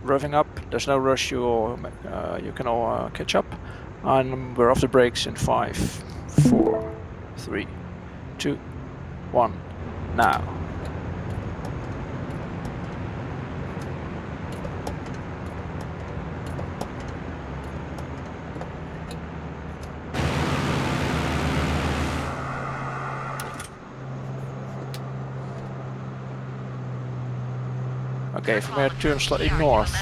revving up. There's no rush. You can all catch up. And we're off the brakes in 5, 4, 3, 2, 1. Now. Okay, from here turn slightly north.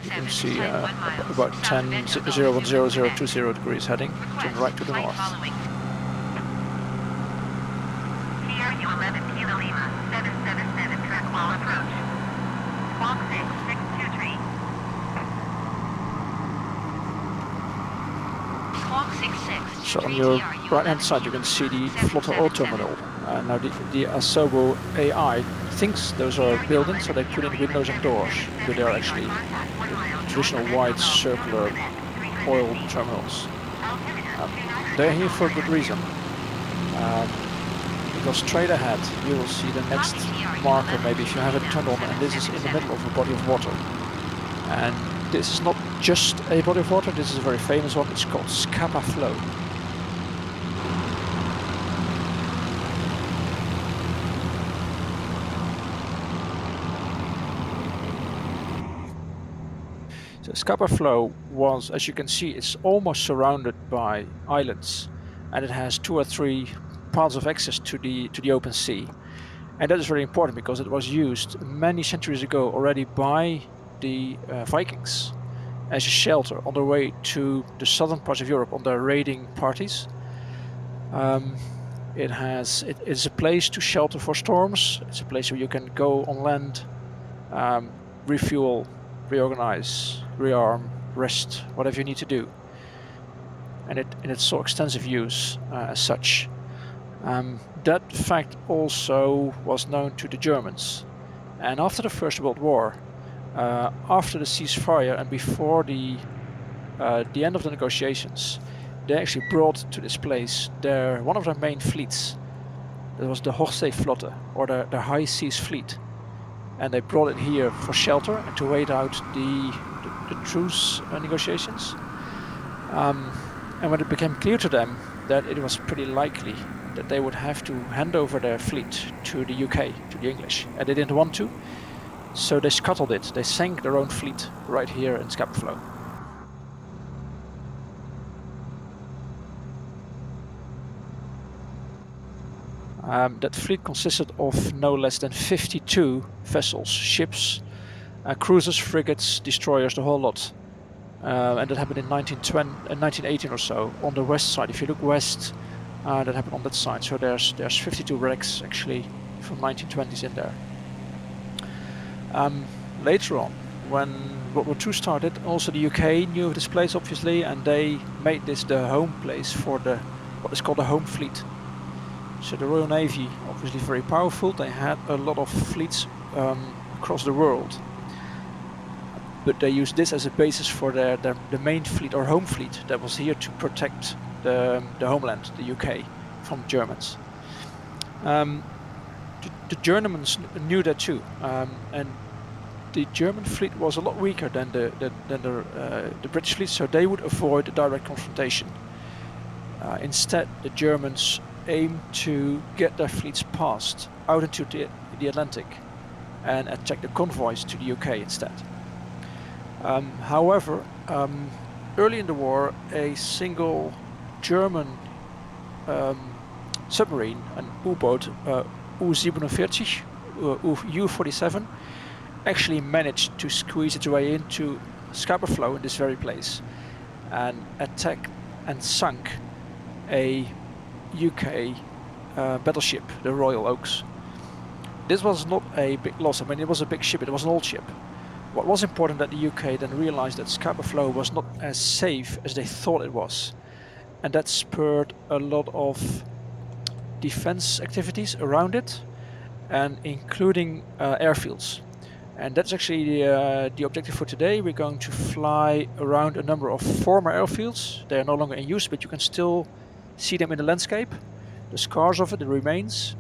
You can see about 10,010,020 degrees heading. Turn right to the north. CRU 11 Kilo Lima 777 track wall approach. Squawk 6623. Squawk 66. So on your right hand side you can see the Flotte Oil Terminal. Now the Asobo AI thinks those are buildings, so they put in windows and doors, but they are actually traditional wide circular oil terminals. They're here for a good reason. Because straight ahead you will see the next marker, maybe if you have it turned on, and this is in the middle of a body of water. And this is not just a body of water, this is a very famous one. It's called Scapa Flow. So Scapa Flow was, as you can see, it's almost surrounded by islands, and it has 2 or 3 paths of access to the open sea. And that is very important because it was used many centuries ago already by the Vikings as a shelter on their way to the southern parts of Europe on their raiding parties. It is a place to shelter for storms. It's a place where you can go on land, refuel, reorganize, rearm, rest, whatever you need to do. And it saw extensive use as such. That fact also was known to the Germans. And after the First World War, after the ceasefire and before the end of the negotiations, they actually brought to this place one of their main fleets. That was the Hochseeflotte, or the High Seas Fleet. And they brought it here for shelter and to wait out the truce negotiations. And when it became clear to them that it was pretty likely that they would have to hand over their fleet to the UK, to the English, and they didn't want to, so they scuttled it. They sank their own fleet right here in Scapa Flow. That fleet consisted of no less than 52 vessels, ships, cruisers, frigates, destroyers, the whole lot. And that happened in 1918 or so on the west side. If you look west, that happened on that side. So there's 52 wrecks actually from 1920s in there. Later on, when World War II started, also the UK knew of this place obviously, and they made this the home place for what is called the Home Fleet. So the Royal Navy, obviously very powerful, they had a lot of fleets across the world. But they used this as a basis for the main fleet or home fleet that was here to protect the homeland, the UK, from Germans. The Germans knew that too, and the German fleet was a lot weaker than the British fleet, so they would avoid a direct confrontation. Instead, the Germans aimed to get their fleets passed out into the Atlantic and attack the convoys to the UK instead. However, early in the war, a single German submarine, an U-boat, U-47, U-47, actually managed to squeeze its way into Scapa Flow in this very place and attacked and sunk a UK battleship, the Royal Oaks. This was not a big loss. I mean, it was a big ship, it was an old ship. What was important that the UK then realized that Scapa Flow was not as safe as they thought it was. And that spurred a lot of defense activities around it, and including airfields. And that's actually the objective for today. We're going to fly around a number of former airfields. They are no longer in use, but you can still see them in the landscape. The scars of it, the remains.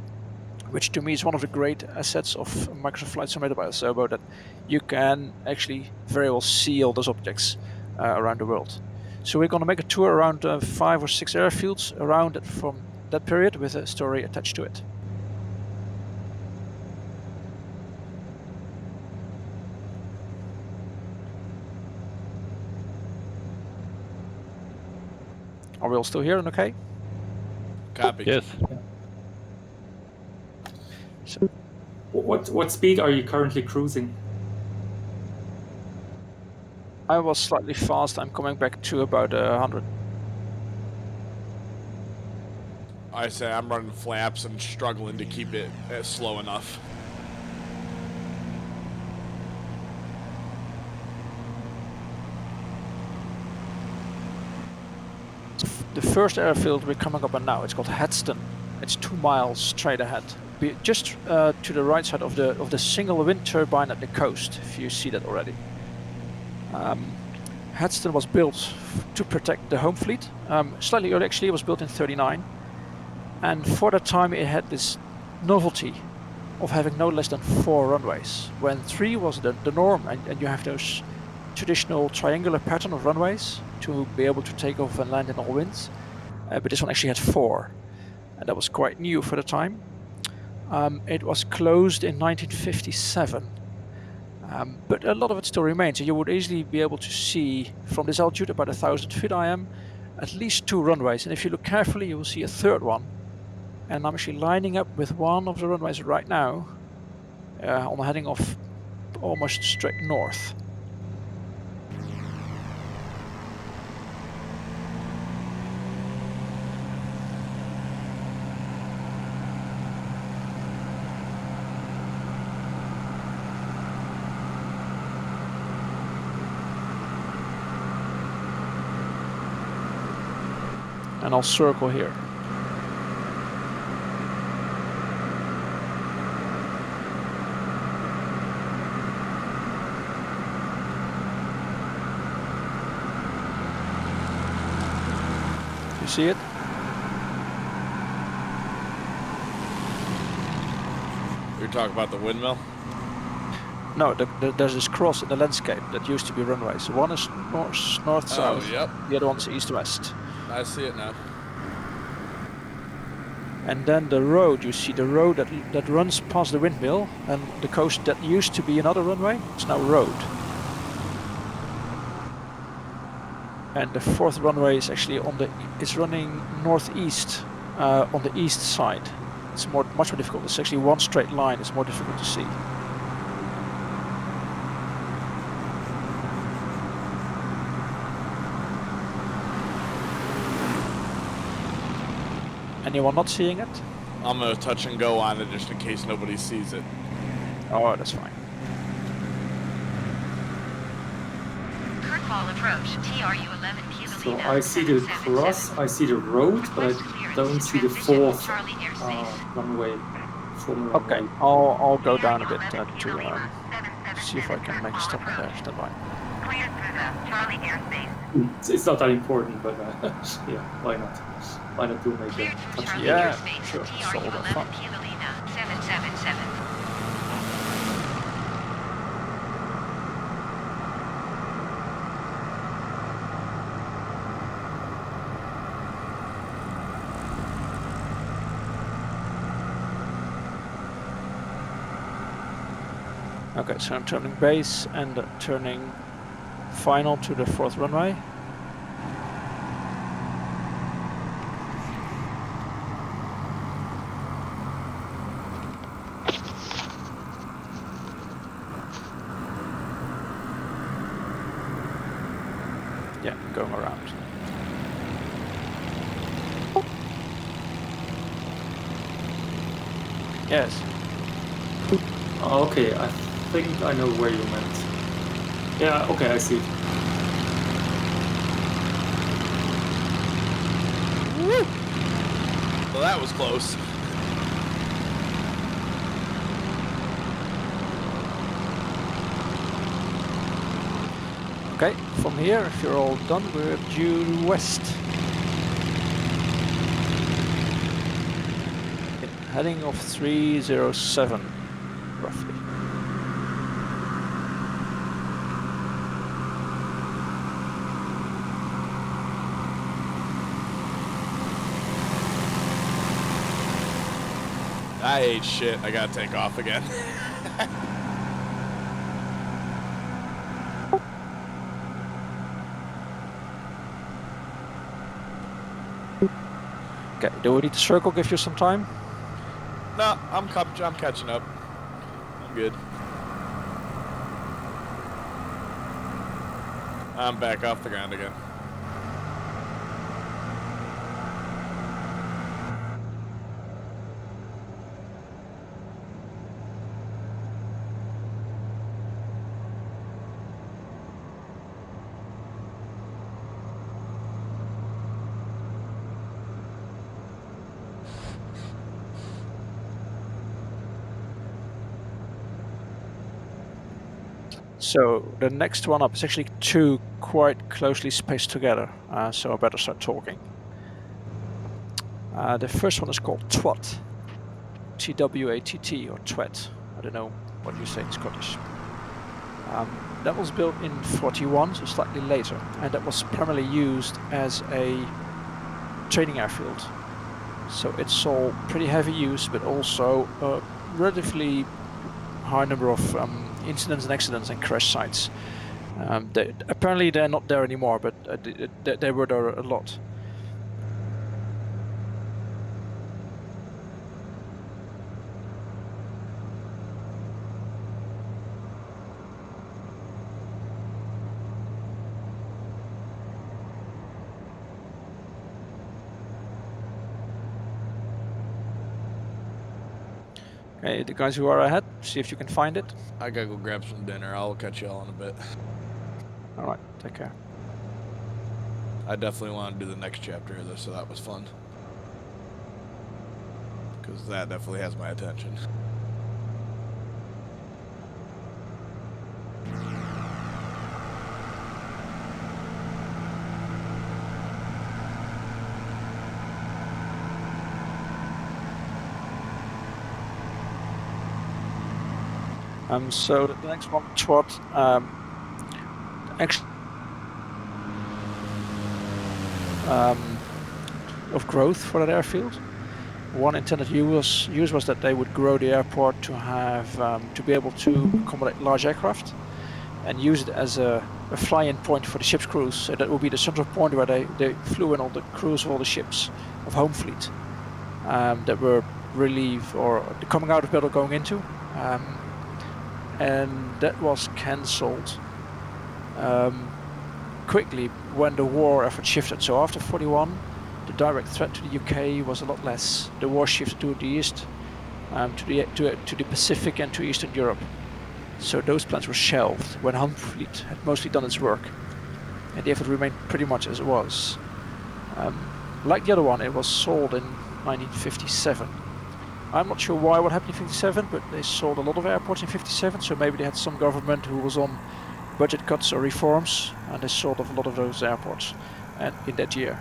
which to me is one of the great assets of Microsoft Flight Simulator by Asobo, that you can actually very well see all those objects around the world. So we're going to make a tour around 5 or 6 airfields around it from that period with a story attached to it. Are we all still here and okay? Copy. Yes. So What speed are you currently cruising? I was slightly fast. I'm coming back to about 100. I say I'm running flaps and struggling to keep it slow enough. The first airfield we're coming up on now, it's called Hedston. It's 2 miles straight ahead, just to the right side of the single wind turbine at the coast, if you see that already. Hedston was built to protect the home fleet. Slightly early, actually. It was built in '39, and for that time it had this novelty of having no less than 4 runways, when 3 was the norm, and you have those traditional triangular pattern of runways to be able to take off and land in all winds. But this one actually had 4, and that was quite new for the time. It was closed in 1957, but a lot of it still remains. So you would easily be able to see from this altitude, about 1,000 feet I am, at least 2 runways. And if you look carefully, you will see a third one. And I'm actually lining up with one of the runways right now, on a heading off almost straight north. And I'll circle here. You see it? You're talking about the windmill? No, there's this cross in the landscape that used to be runways. One is north-south, yep. the other one's east-west. I see it now. And then the road, you see the road that runs past the windmill, and the coast that used to be another runway, it's now road. And the 4th runway is actually it's running northeast, on the east side. It's much more difficult. It's actually one straight line. It's more difficult to see. Anyone not seeing it? I'm gonna touch and go on it just in case nobody sees it. Oh, that's fine. Kirkwall approach, TRU 11 Kilo So Lima, I see the 777. cross, I see the road, but Request I clearance don't to see the transition 4th Charlie airspace. runway. Former Okay, runway. I'll go down a bit TRU 11 to Kilo Lima, see if I can make a stop in there. Stand by. Cleared through the Charlie airspace. It's not that important, but yeah, why not? Why not do make Cleared a through touch? Charlie Yeah, airspace, sure, it's TRU all that 11 fun. Kilo Lima, 777. Okay, so I'm turning base and turning final to the 4th runway. Yeah, going around. Yes. Oh, okay, I think I know where you meant. Yeah, okay, I see. Well, that was close. Okay, from here, if you're all done, we're due west. Heading of 307, roughly. I ate shit. I gotta take off again. Okay, do we need to circle, give you some time? No, I'm catching up. I'm good. I'm back off the ground again. So the next one up is actually two quite closely spaced together, so I better start talking. The first one is called TWAT, T-W-A-T-T, or TWAT. I don't know what you say in Scottish. That was built in 41, so slightly later, and that was primarily used as a training airfield. So it saw pretty heavy use, but also a relatively high number of incidents and accidents and crash sites. Apparently they're not there anymore, but they were there a lot. Okay, the guys who are ahead, see if you can find it. I gotta go grab some dinner. I'll catch you all in a bit. Alright, take care. I definitely want to do the next chapter of this, so that was fun. Because that definitely has my attention. So the next one, TWAT, actually of growth for that airfield. One intended use was that they would grow the airport to have to be able to accommodate large aircraft and use it as a fly-in point for the ship's crews. So that would be the central point where they flew in all the crews of all the ships of Home Fleet that were relieved or coming out of battle going into. And that was cancelled quickly when the war effort shifted. So after 41, the direct threat to the UK was a lot less. The war shifted to the east, to the Pacific and to Eastern Europe. So those plans were shelved when Home Fleet had mostly done its work, and the effort remained pretty much as it was. Like the other one, it was sold in 1957. I'm not sure what happened in 57, but they sold a lot of airports in 57, so maybe they had some government who was on budget cuts or reforms, and they sold off a lot of those airports and in that year.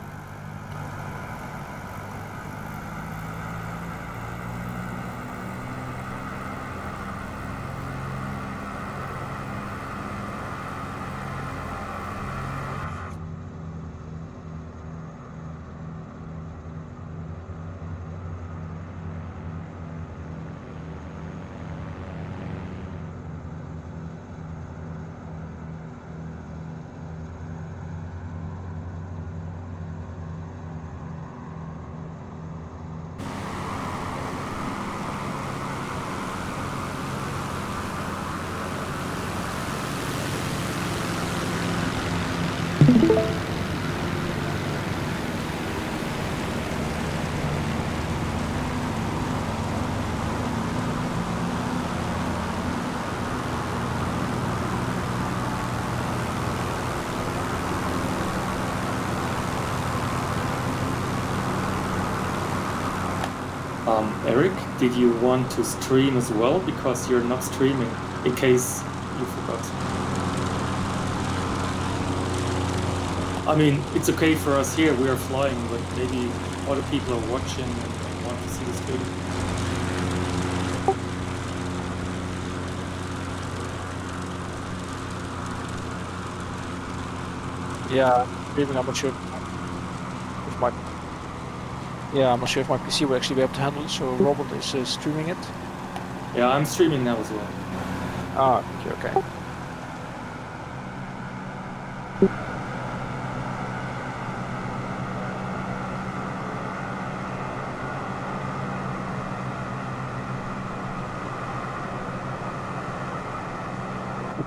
Eric, did you want to stream as well? Because you're not streaming, in case you forgot. I mean, it's okay for us here, we are flying, but maybe other people are watching and want to see the stream. Yeah, streaming. I'm not sure if my I'm not sure if my PC will actually be able to handle it. So Robert is streaming it. Yeah, I'm streaming now as well. Ah, okay.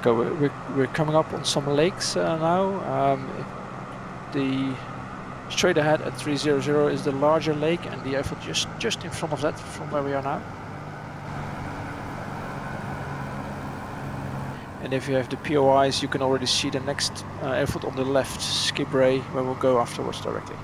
Okay, we're coming up on some lakes now. The straight ahead at 300 is the larger lake, and the airfield just in front of that, from where we are now. And if you have the POIs, you can already see the next airfield on the left, Skibray, where we'll go afterwards directly.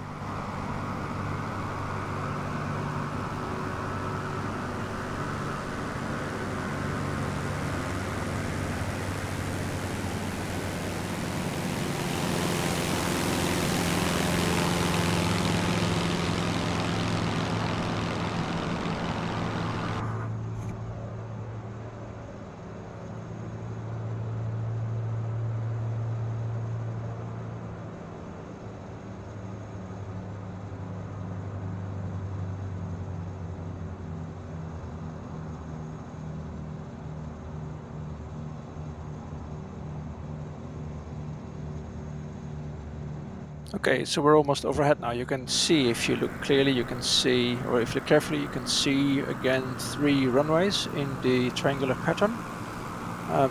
Okay, so we're almost overhead now. You can see, if you look clearly, you can see, or if you look carefully, you can see again 3 runways in the triangular pattern.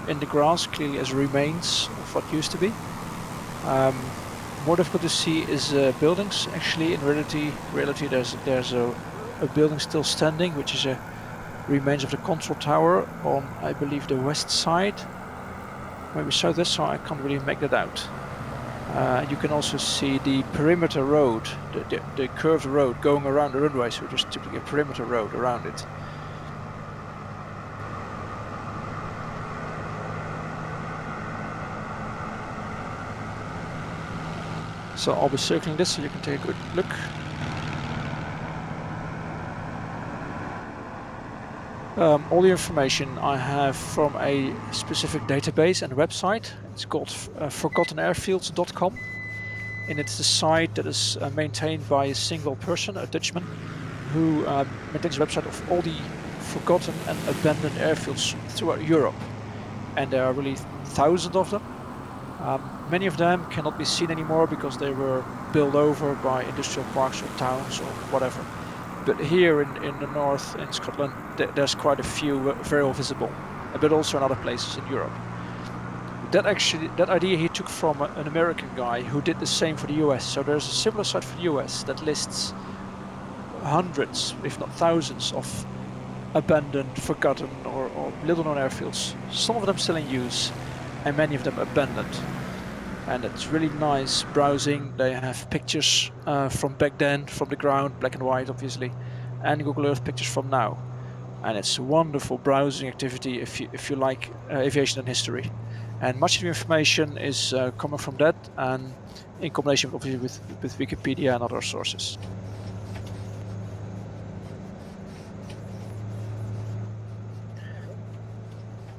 In the grass, clearly as remains of what used to be. More difficult to see is buildings. Actually, in reality, there's a building still standing, which is a remains of the control tower on, I believe, the west side. Maybe southwest, so I can't really make that out. You can also see the perimeter road, the curved road going around the runway, so just typically a perimeter road around it. So I'll be circling this so you can take a good look. All the information I have from a specific database and website. It's called forgottenairfields.com, and it's the site that is maintained by a single person, a Dutchman, who maintains a website of all the forgotten and abandoned airfields throughout Europe. And there are really thousands of them. Many of them cannot be seen anymore because they were built over by industrial parks or towns or whatever. But here in the north, in Scotland, there's quite a few very well visible, but also in other places in Europe. That idea he took from an American guy who did the same for the US. So there's a similar site for the US that lists hundreds, if not thousands, of abandoned, forgotten, or little-known airfields. Some of them still in use, and many of them abandoned. And it's really nice browsing. They have pictures from back then, from the ground, black and white obviously, and Google Earth pictures from now. And it's a wonderful browsing activity if you like aviation and history. And much of the information is coming from that, and in combination obviously with Wikipedia and other sources.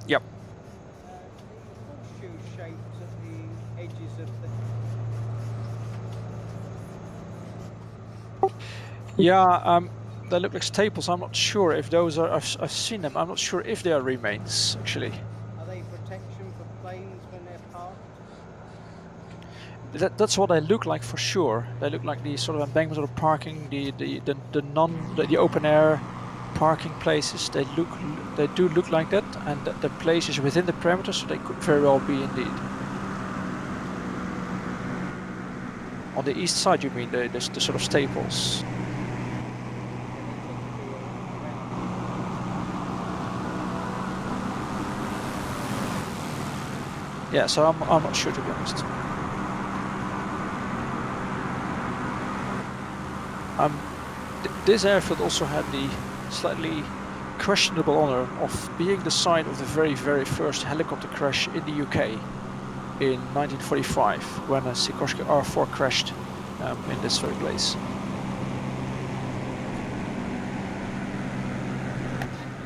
Yep. Horseshoe shapes at the edges of the... Yeah, they look like staples. I'm not sure if those are. I've seen them. I'm not sure if they are remains actually. Are they protection for planes when they're parked? That's what they look like for sure. They look like the sort of embankments of parking, the open air parking places. They do look like that, and the place is within the perimeter, so they could very well be indeed. On the east side, you mean the sort of staples? Yeah, so I'm not sure, to be honest. This airfield also had the slightly questionable honor of being the site of the very, very first helicopter crash in the UK in 1945, when a Sikorsky R4 crashed in this very place.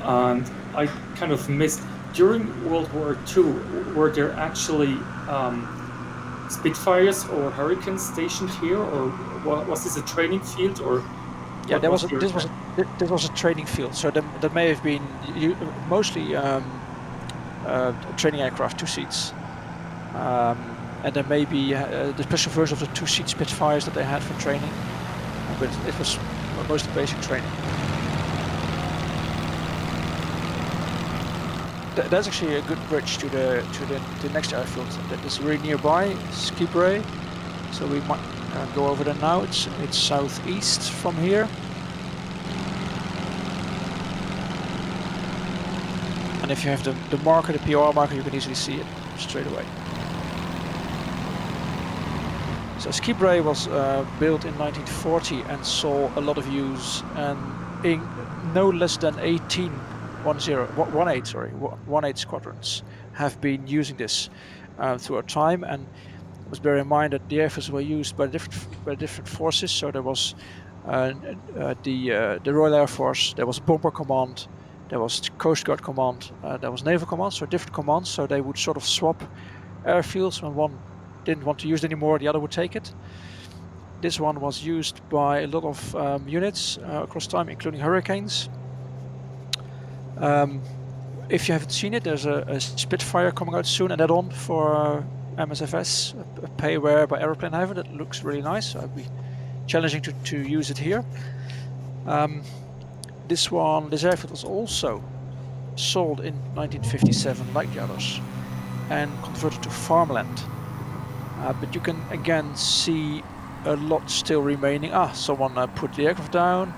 And I kind of missed, during World War II, were there actually Spitfires or Hurricanes stationed here, or was this a training field, or Yeah, what there was a, your this was a training field, so there may have been mostly training aircraft, 2 seats, and there may be the special version of the 2-seat Spitfires that they had for training, but it was mostly basic training. That's actually a good bridge to the next airfield that is really nearby, Skibray. So we might go over there now. It's southeast from here. And if you have the marker, the POR marker, you can easily see it straight away. So Skibray was built in 1940 and saw a lot of use, and in no less than 18 squadrons have been using this throughout time. And must bear in mind that the airfields were used by different forces. So there was the Royal Air Force, there was Bomber Command, there was Coast Guard Command, there was Naval Command, so different commands. So they would sort of swap airfields. When one didn't want to use it anymore, the other would take it. This one was used by a lot of units across time, including Hurricanes. If you haven't seen it, there's a Spitfire coming out soon, and add-on for MSFS, a pay-wear by Aeroplan Haven that looks really nice. So it'd be challenging to use it here. This airfield was also sold in 1957, like the others, and converted to farmland. But you can again see a lot still remaining. Someone put the aircraft down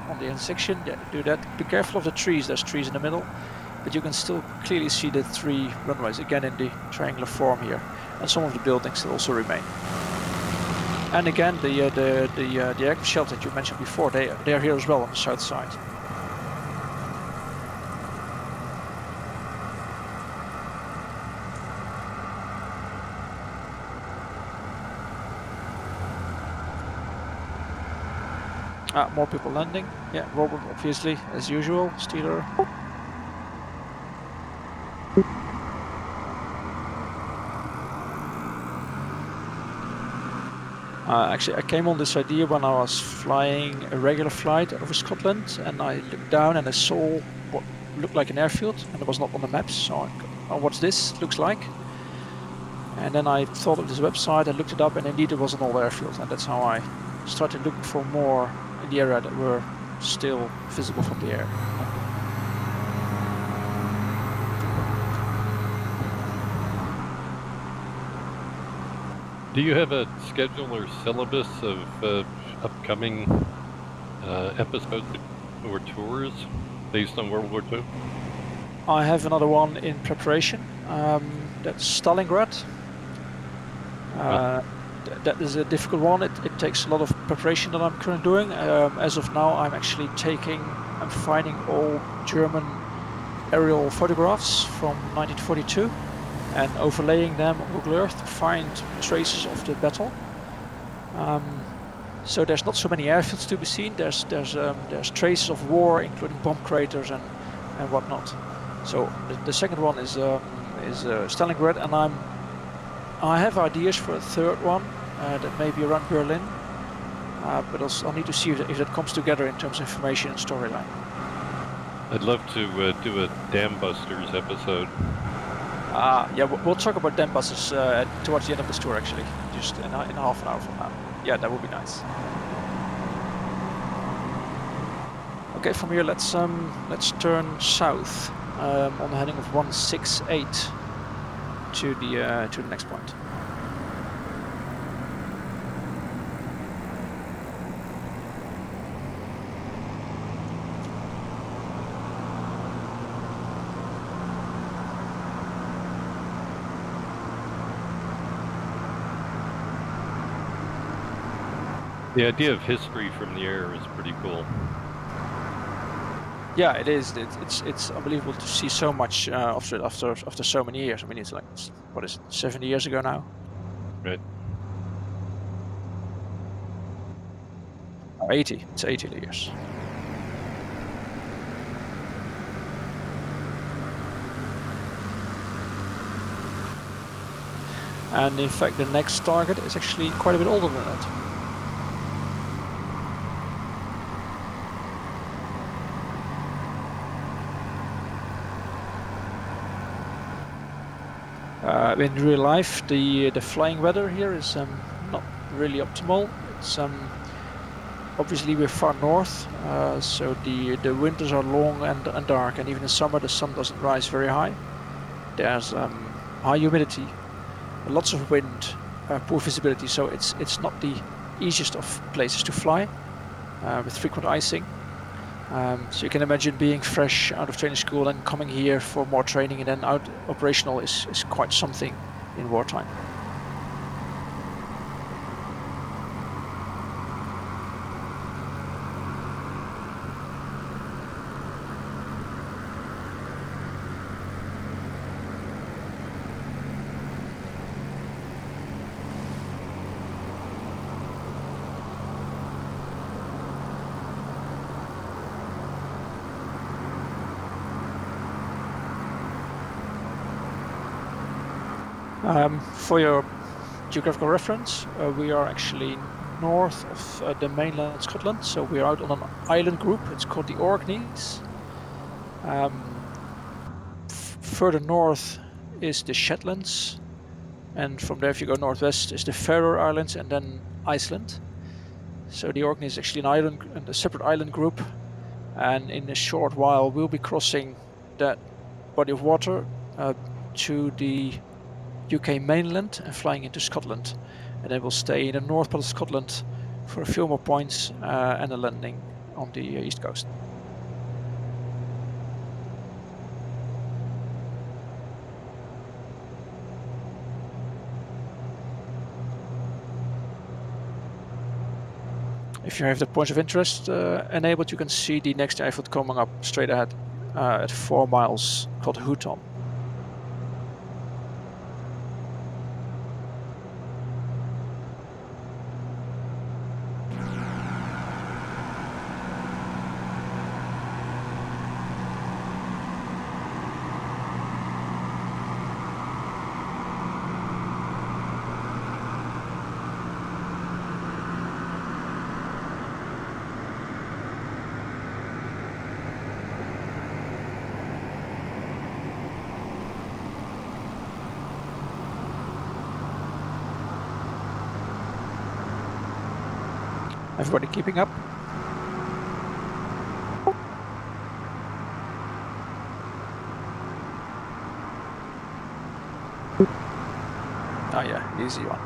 on the end section. Yeah, do that. Be careful of the trees. There's trees in the middle, but you can still clearly see the 3 runways again in the triangular form here, and some of the buildings still also remain. And again, the aircraft shelter that you mentioned before, they are here as well on the south side. More people landing. Yeah, Robert obviously, as usual, Steeler. Actually, I came on this idea when I was flying a regular flight over Scotland, and I looked down and I saw what looked like an airfield, and it was not on the maps. So what's this looks like? And then I thought of this website, I looked it up, and indeed it was an old airfield, and that's how I started looking for more in the area that were still visible from the air. Do you have a schedule or syllabus of upcoming episodes or tours based on World War II? I have another one in preparation. That's Stalingrad. That is a difficult one. It takes a lot of preparation that I'm currently doing. As of now, I'm finding all German aerial photographs from 1942 and overlaying them on Google Earth to find traces of the battle. So there's not so many airfields to be seen. There's traces of war, including bomb craters and whatnot. So the second one is Stalingrad, and I have ideas for a third one that may be around Berlin, but I'll need to see if that comes together in terms of information and storyline. I'd love to do a Dam Busters episode. Yeah, we'll talk about Dam Busters towards the end of this tour, actually, just in half an hour from now. Yeah, that would be nice. Okay, from here let's turn south on the heading of 168 to the next point. The idea of history from the air is pretty cool. Yeah, it is. It's unbelievable to see so much after so many years. I mean, it's like, what is it, 70 years ago now? Right. 80. It's 80 years. And in fact, the next target is actually quite a bit older than that. In real life, the flying weather here is not really optimal. It's obviously we're far north, so the winters are long and dark, and even in summer the sun doesn't rise very high. There's high humidity, lots of wind, poor visibility, so it's not the easiest of places to fly, with frequent icing. So you can imagine being fresh out of training school and coming here for more training and then out operational is quite something in wartime. For your geographical reference, we are actually north of the mainland Scotland, so we are out on an island group. It's called the Orkneys. Further north is the Shetlands, and from there if you go northwest is the Faroe Islands and then Iceland. So the Orkneys is actually an island, a separate island group, and in a short while we'll be crossing that body of water to the UK mainland and flying into Scotland, and then we'll stay in the north part of Scotland for a few more points and a landing on the east coast. If you have the points of interest enabled, you can see the next airfield coming up straight ahead at 4 miles, called Houghton. Everybody keeping up? Oh yeah, easy one.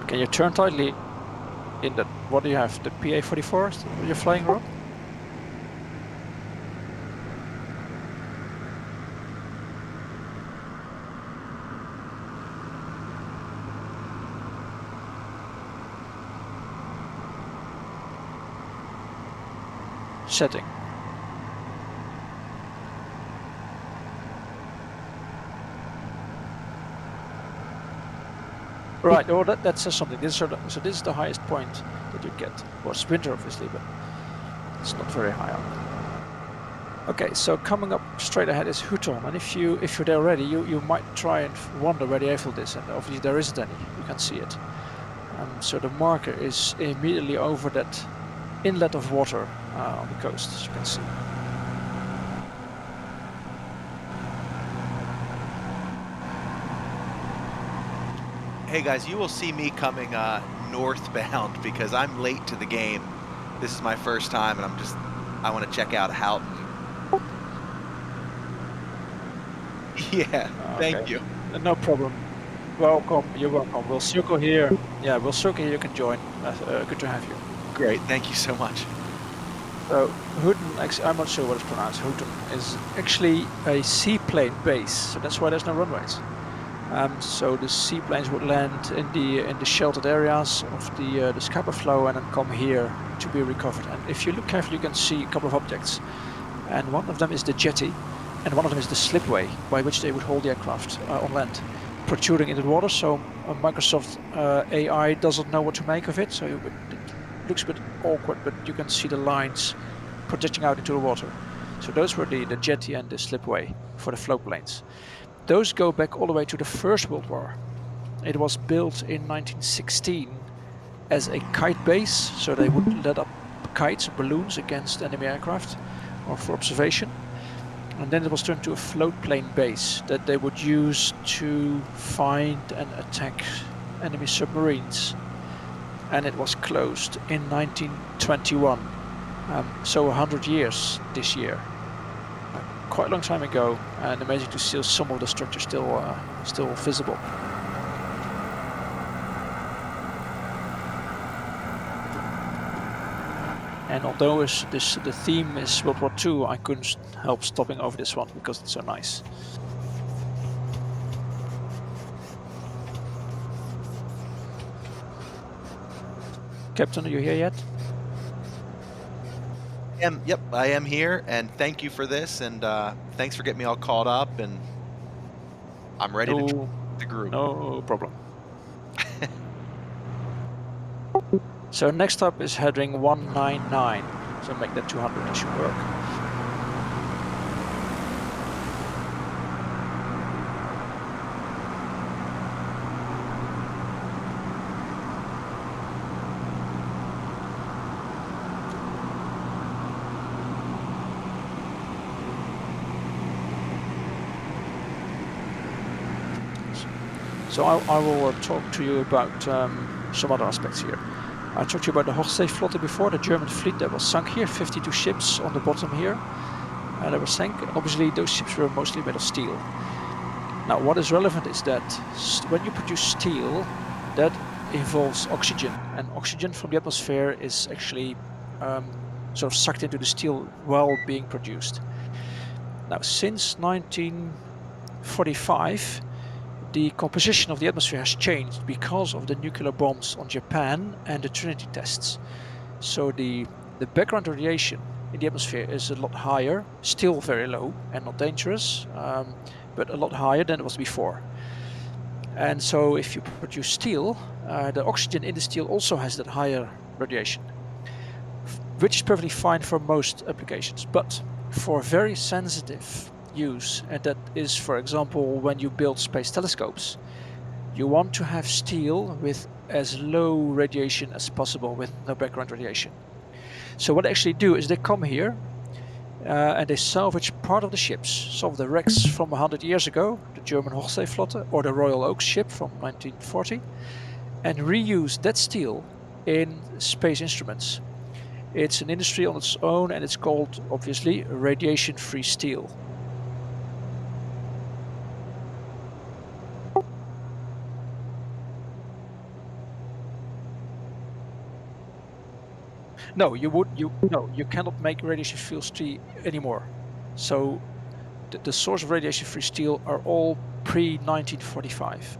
Can you turn tightly in that? What do you have? The PA-44 you're flying, Rob? Setting. Right, oh that says something. So this is the highest point that you get. Well, it's winter obviously, but it's not very high up. Okay, so coming up straight ahead is Houghton, and if you're there already, you might try and wonder where the airfield is, and obviously there isn't any. You can see it. So the marker is immediately over that inlet of water on the coast, as you can see. Hey guys, you will see me coming northbound because I'm late to the game. This is my first time, and I want to check out Houghton. Yeah, thank you. No problem. Welcome. You're welcome. We'll circle here. Yeah, we'll circle here. You can join. Good to have you. Great, thank you so much. So Houghton, actually, I'm not sure what it's pronounced. Houghton is actually a seaplane base, so that's why there's no runways. So the seaplanes would land in the sheltered areas of the Scapa flow and then come here to be recovered. And if you look carefully, you can see a couple of objects, and one of them is the jetty, and one of them is the slipway by which they would hold the aircraft on land, protruding into the water. So Microsoft AI doesn't know what to make of it, so it looks a bit awkward, but you can see the lines projecting out into the water. So those were the jetty and the slipway for the float planes. Those go back all the way to the First World War. It was built in 1916 as a kite base, so they would let up kites, balloons against enemy aircraft or for observation. And then it was turned to a float plane base that they would use to find and attack enemy submarines. And it was closed in 1921, so 100 years this year. Quite a long time ago, and amazing to see some of the structure still visible. And although the theme is World War II, I couldn't help stopping over this one because it's so nice. Captain, are you here yet? Yep, I am here, and thank you for this, and thanks for getting me all caught up, and I'm ready to join the group. No problem. So next up is heading 199, so make that 200, that should work. So I will talk to you about some other aspects here. I talked to you about the Hochseeflotte before, the German fleet that was sunk here, 52 ships on the bottom here that were sank. Obviously those ships were mostly made of steel. Now what is relevant is that when you produce steel, that involves oxygen, and oxygen from the atmosphere is actually sort of sucked into the steel while being produced. Now since 1945, the composition of the atmosphere has changed because of the nuclear bombs on Japan and the Trinity tests. So the background radiation in the atmosphere is a lot higher, still very low and not dangerous, but a lot higher than it was before. And so if you produce steel, the oxygen in the steel also has that higher radiation, which is perfectly fine for most applications. But for very sensitive use, and that is, for example, when you build space telescopes, you want to have steel with as low radiation as possible, with no background radiation. So what they actually do is they come here and they salvage part of the ships, some of the wrecks from 100 years ago, the German Hochseeflotte or the Royal Oak ship from 1940, and reuse that steel in space instruments. It's an industry on its own, and it's called, obviously, radiation-free steel. No, you cannot make radiation-free steel anymore. So the source of radiation-free steel are all pre-1945.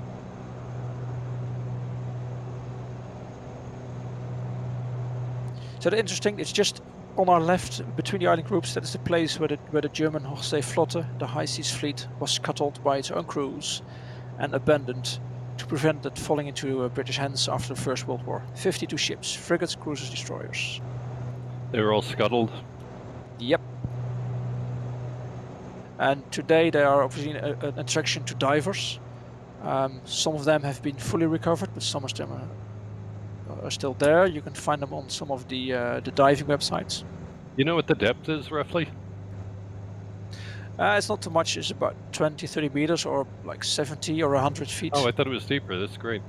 So the interesting, it's just on our left between the island groups, that is the place where the German Hochseeflotte, the high seas fleet, was scuttled by its own crews and abandoned to prevent it falling into British hands after the First World War. 52 ships, frigates, cruisers, destroyers. They were all scuttled? Yep. And today they are obviously an attraction to divers. Some of them have been fully recovered, but some of them are still there. You can find them on some of the diving websites. You know what the depth is, roughly? It's not too much. It's about 20-30 meters, or like 70 or 100 feet. Oh, I thought it was deeper. That's great.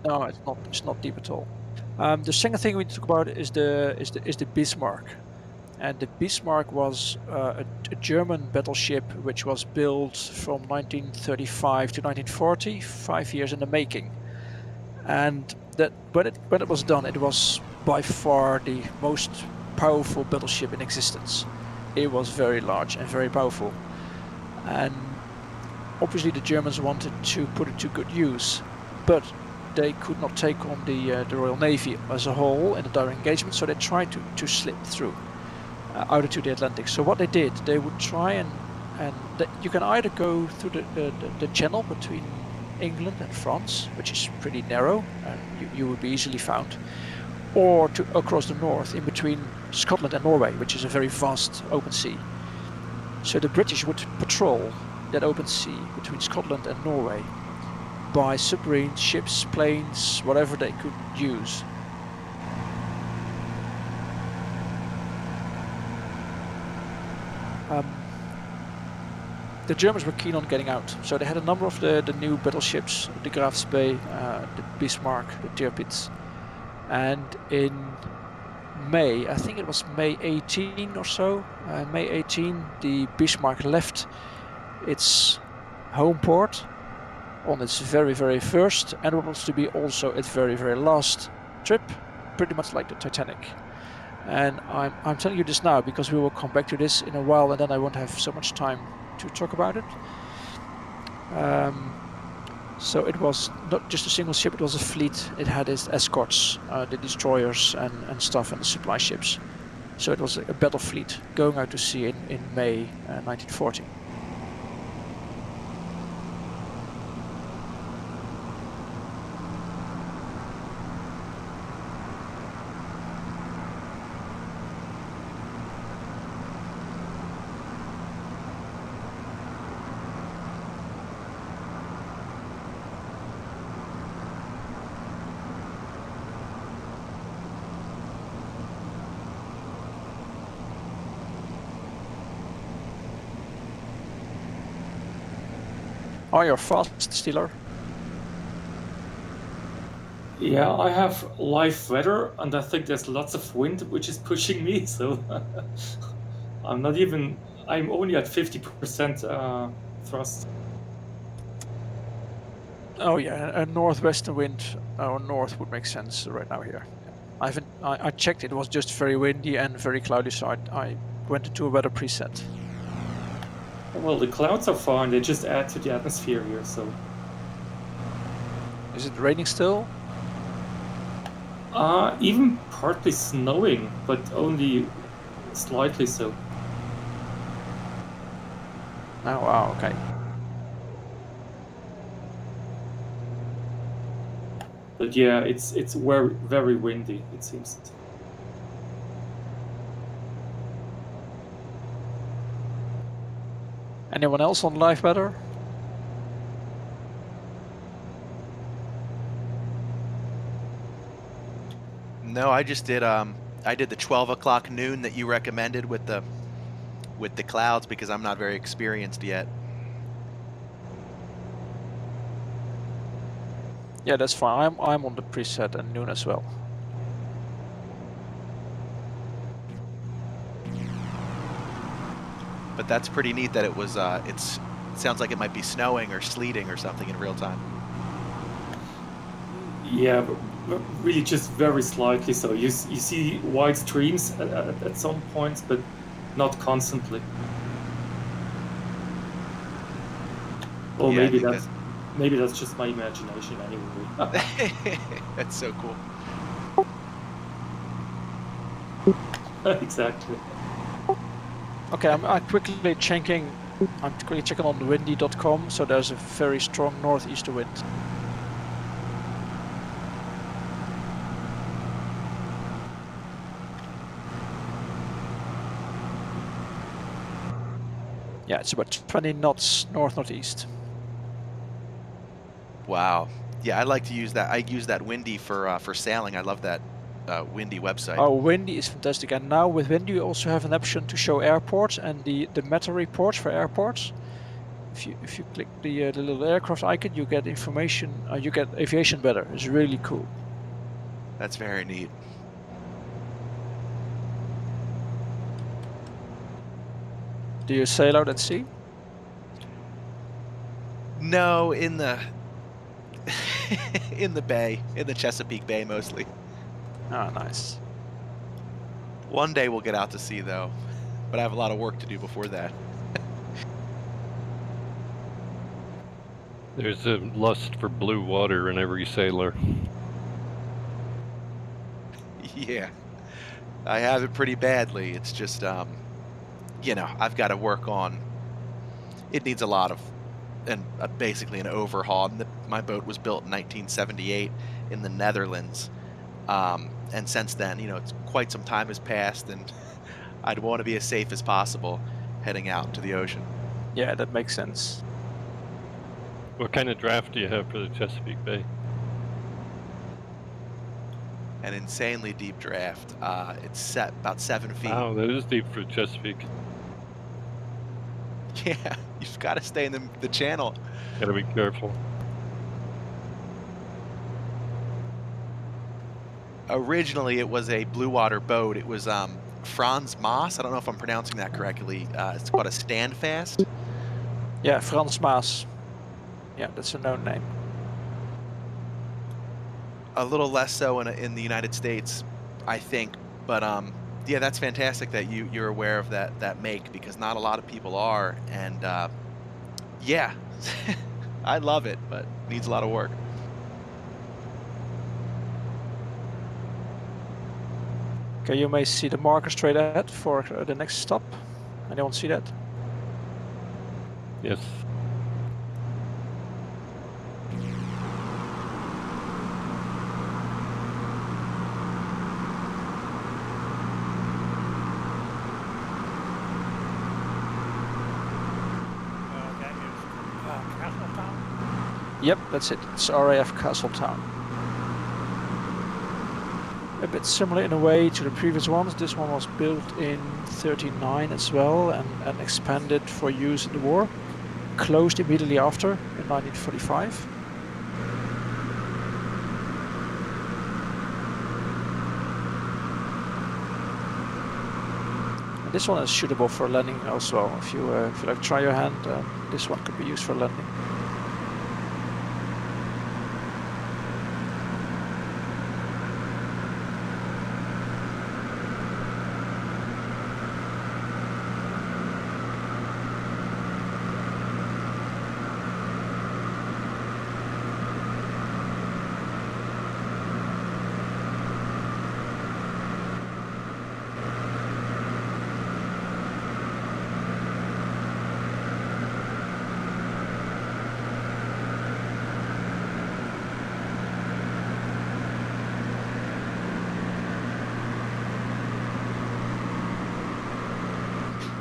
No, it's not. It's not deep at all. The second thing we need to talk about is the Bismarck, and the Bismarck was a German battleship which was built from 1935 to 1940, 5 years in the making. And that when it was done, it was by far the most powerful battleship in existence. It was very large and very powerful, and obviously the Germans wanted to put it to good use, but they could not take on the Royal Navy as a whole in a direct engagement, so they tried to slip through out into the Atlantic. So what they did, they would try and you can either go through the channel between England and France, which is pretty narrow, and you would be easily found, or to across the north in between Scotland and Norway, which is a very vast open sea. So the British would patrol that open sea between Scotland and Norway by submarines, ships, planes, whatever they could use. The Germans were keen on getting out, so they had a number of the new battleships, the Graf Spee, the Bismarck, the Tirpitz, and in May, I think it was May 18 or so, May 18, the Bismarck left its home port on its very, very first, and it was to be also its very, very last trip, pretty much like the Titanic. And I'm telling you this now because we will come back to this in a while, and then I won't have so much time to talk about it. So it was not just a single ship, it was a fleet. It had its escorts, the destroyers and stuff, and the supply ships. So it was a battle fleet going out to sea in May 1940. Oh, you're fast, Steeler. Yeah, I have live weather, and I think there's lots of wind which is pushing me, so I'm only at 50% thrust. Oh yeah, a northwestern wind or north would make sense right now here. I checked, it was just very windy and very cloudy, so I went into a weather preset. Well, the clouds are fine, they just add to the atmosphere here, so... Is it raining still? Even partly snowing, but only slightly so. Oh wow, okay. But yeah, it's very, very windy, it seems. Anyone else on live weather? No, I just did. I did the 12 o'clock noon that you recommended with the clouds because I'm not very experienced yet. Yeah, that's fine. I'm on the preset and noon as well. But that's pretty neat that it was. It sounds like it might be snowing or sleeting or something in real time. Yeah, but really just very slightly so. You see white streams at some points, but not constantly. Or Yeah, I maybe think maybe that's just my imagination anyway. That's so cool. Exactly. Okay, I'm quickly checking. I'm quickly checking on the windy.com. So there's a very strong northeaster wind. Yeah, it's about 20 knots north-northeast. Wow. Yeah, I like to use that. I use that Windy for sailing. I love that Windy website. Oh, Windy is fantastic. And now with Windy you also have an option to show airports and the meta reports for airports. If you click the little aircraft icon, you get information. You get aviation weather. It's really cool. That's very neat. Do you sail out at sea? No, in the in the bay, in the Chesapeake Bay mostly. Ah, nice. One day we'll get out to sea though, but I have a lot of work to do before that. There's a lust for blue water in every sailor. Yeah, I have it pretty badly. It's just, you know, I've got to work on. It needs a lot of, and basically an overhaul. My boat was built in 1978 in the Netherlands, and since then, it's quite some time has passed, and I'd want to be as safe as possible heading out into the ocean. Yeah, that makes sense. What kind of draft do you have for the Chesapeake Bay? An insanely deep draft. It's set about 7 feet. Wow, that is deep for Chesapeake. Yeah, you've got to stay in the channel. Gotta be careful. Originally, it was a blue water boat. It was Franz Maas. I don't know if I'm pronouncing that correctly. It's called a standfast. Yeah, Frans Maas. Yeah, that's a known name. A little less so in the United States, I think. But yeah, that's fantastic that you're aware of that make, because not a lot of people are. And yeah, I love it, but needs a lot of work. Okay, you may see the marker straight ahead for the next stop. Anyone see that? Yes. That is Castletown. Yep, that's it. It's RAF Castletown. A bit similar in a way to the previous ones. This one was built in '39 as well and expanded for use in the war. Closed immediately after in 1945. And this one is suitable for landing as well. If you like try your hand, this one could be used for landing.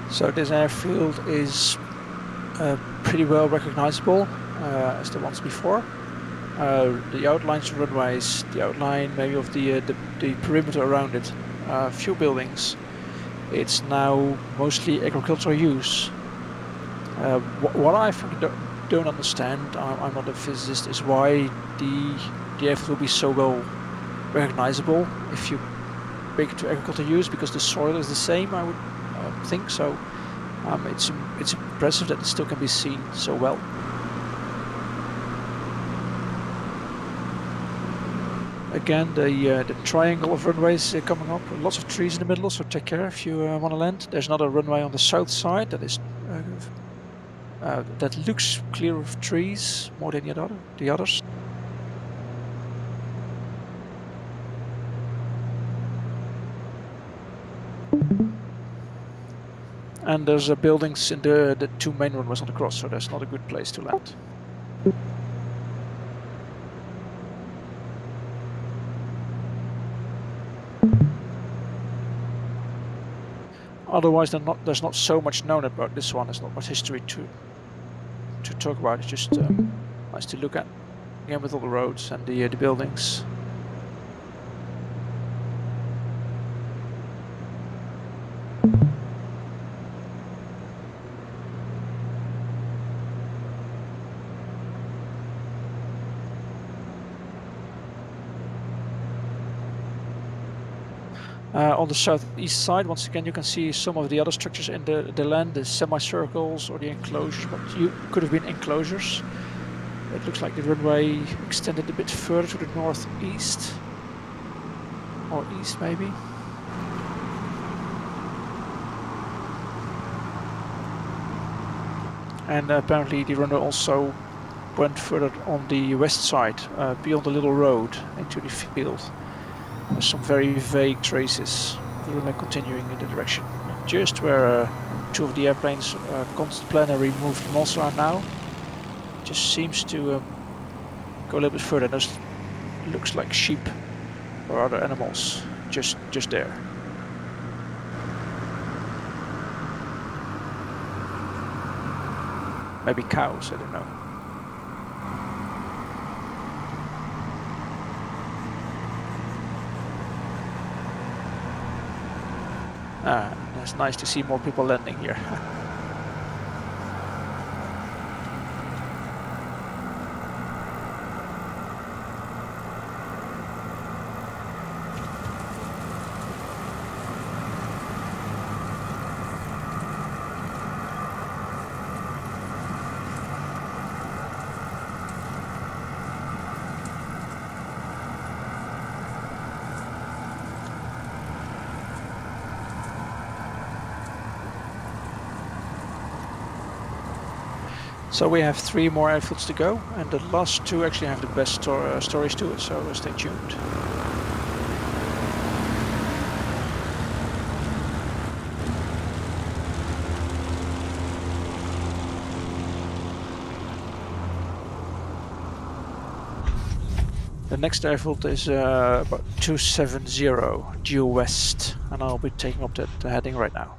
So this airfield is pretty well recognizable as the ones before. The outlines of runways, the outline maybe of the perimeter around it, a few buildings. It's now mostly agricultural use. What I don't understand, I'm not a physicist, is why the airfield will be so well recognizable if you make it to agricultural use, because the soil is the same, I would think so. It's impressive that it still can be seen so well. Again, the triangle of runways coming up, lots of trees in the middle, so take care if you want to land. There's another runway on the south side that is that looks clear of trees more than the others. And there's buildings in the two main runways on the cross, so that's not a good place to land. Otherwise, there's not so much known about this one. There's not much history to talk about. It's just nice to look at, again with all the roads and the buildings. On the southeast side, once again, you can see some of the other structures in the land, the semicircles or the enclosures, but you could have been enclosures. It looks like the runway extended a bit further to the northeast, or east maybe. And apparently the runway also went further on the west side, beyond the little road into the field. There's some very vague traces of the runway continuing in the direction. Just where two of the airplanes, constant planner removed monster are now. Just seems to go a little bit further. There's looks like sheep or other animals just there. Maybe cows, I don't know. It's nice to see more people landing here. So we have 3 more airfields to go, and the last 2 actually have the best stories to it, so stay tuned. The next airfield is about 270 due west, and I'll be taking up the heading right now.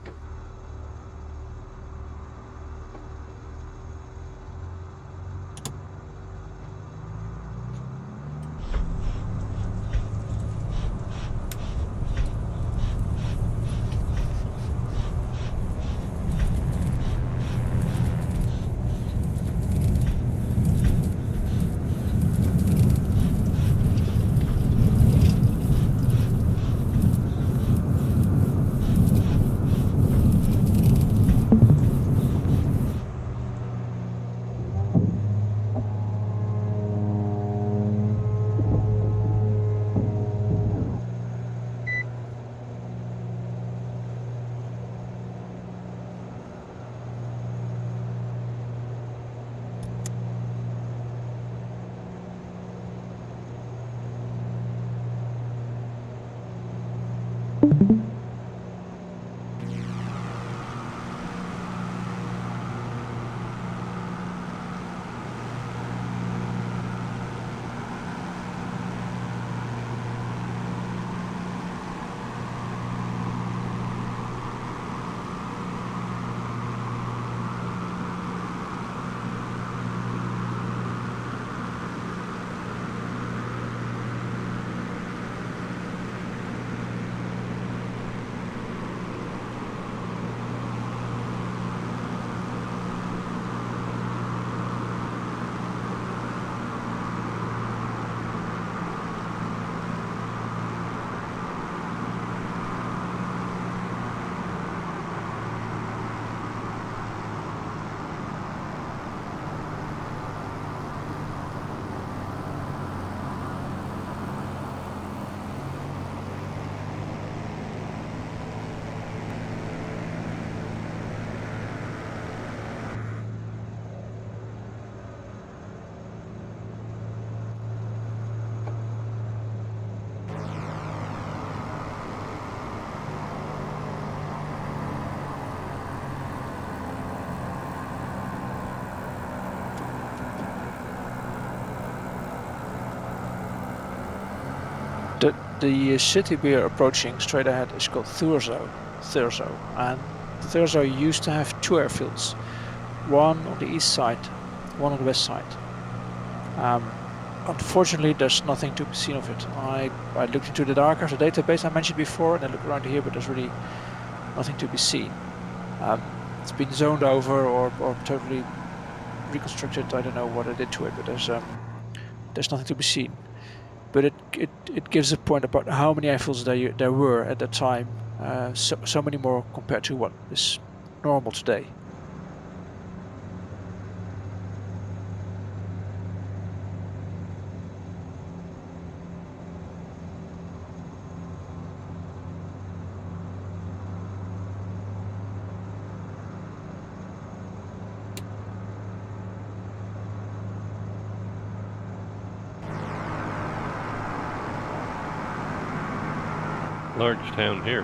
The city we are approaching straight ahead is called Thurzo, and Thurzo used to have 2 airfields, one on the east side, one on the west side. Unfortunately, there's nothing to be seen of it. I looked into the Darkers, the database I mentioned before, and I looked around here, but there's really nothing to be seen. It's been zoned over or totally reconstructed. I don't know what I did to it, but there's nothing to be seen. But it gives a point about how many airfields there were at that time. So many more compared to what is normal today. Large town here.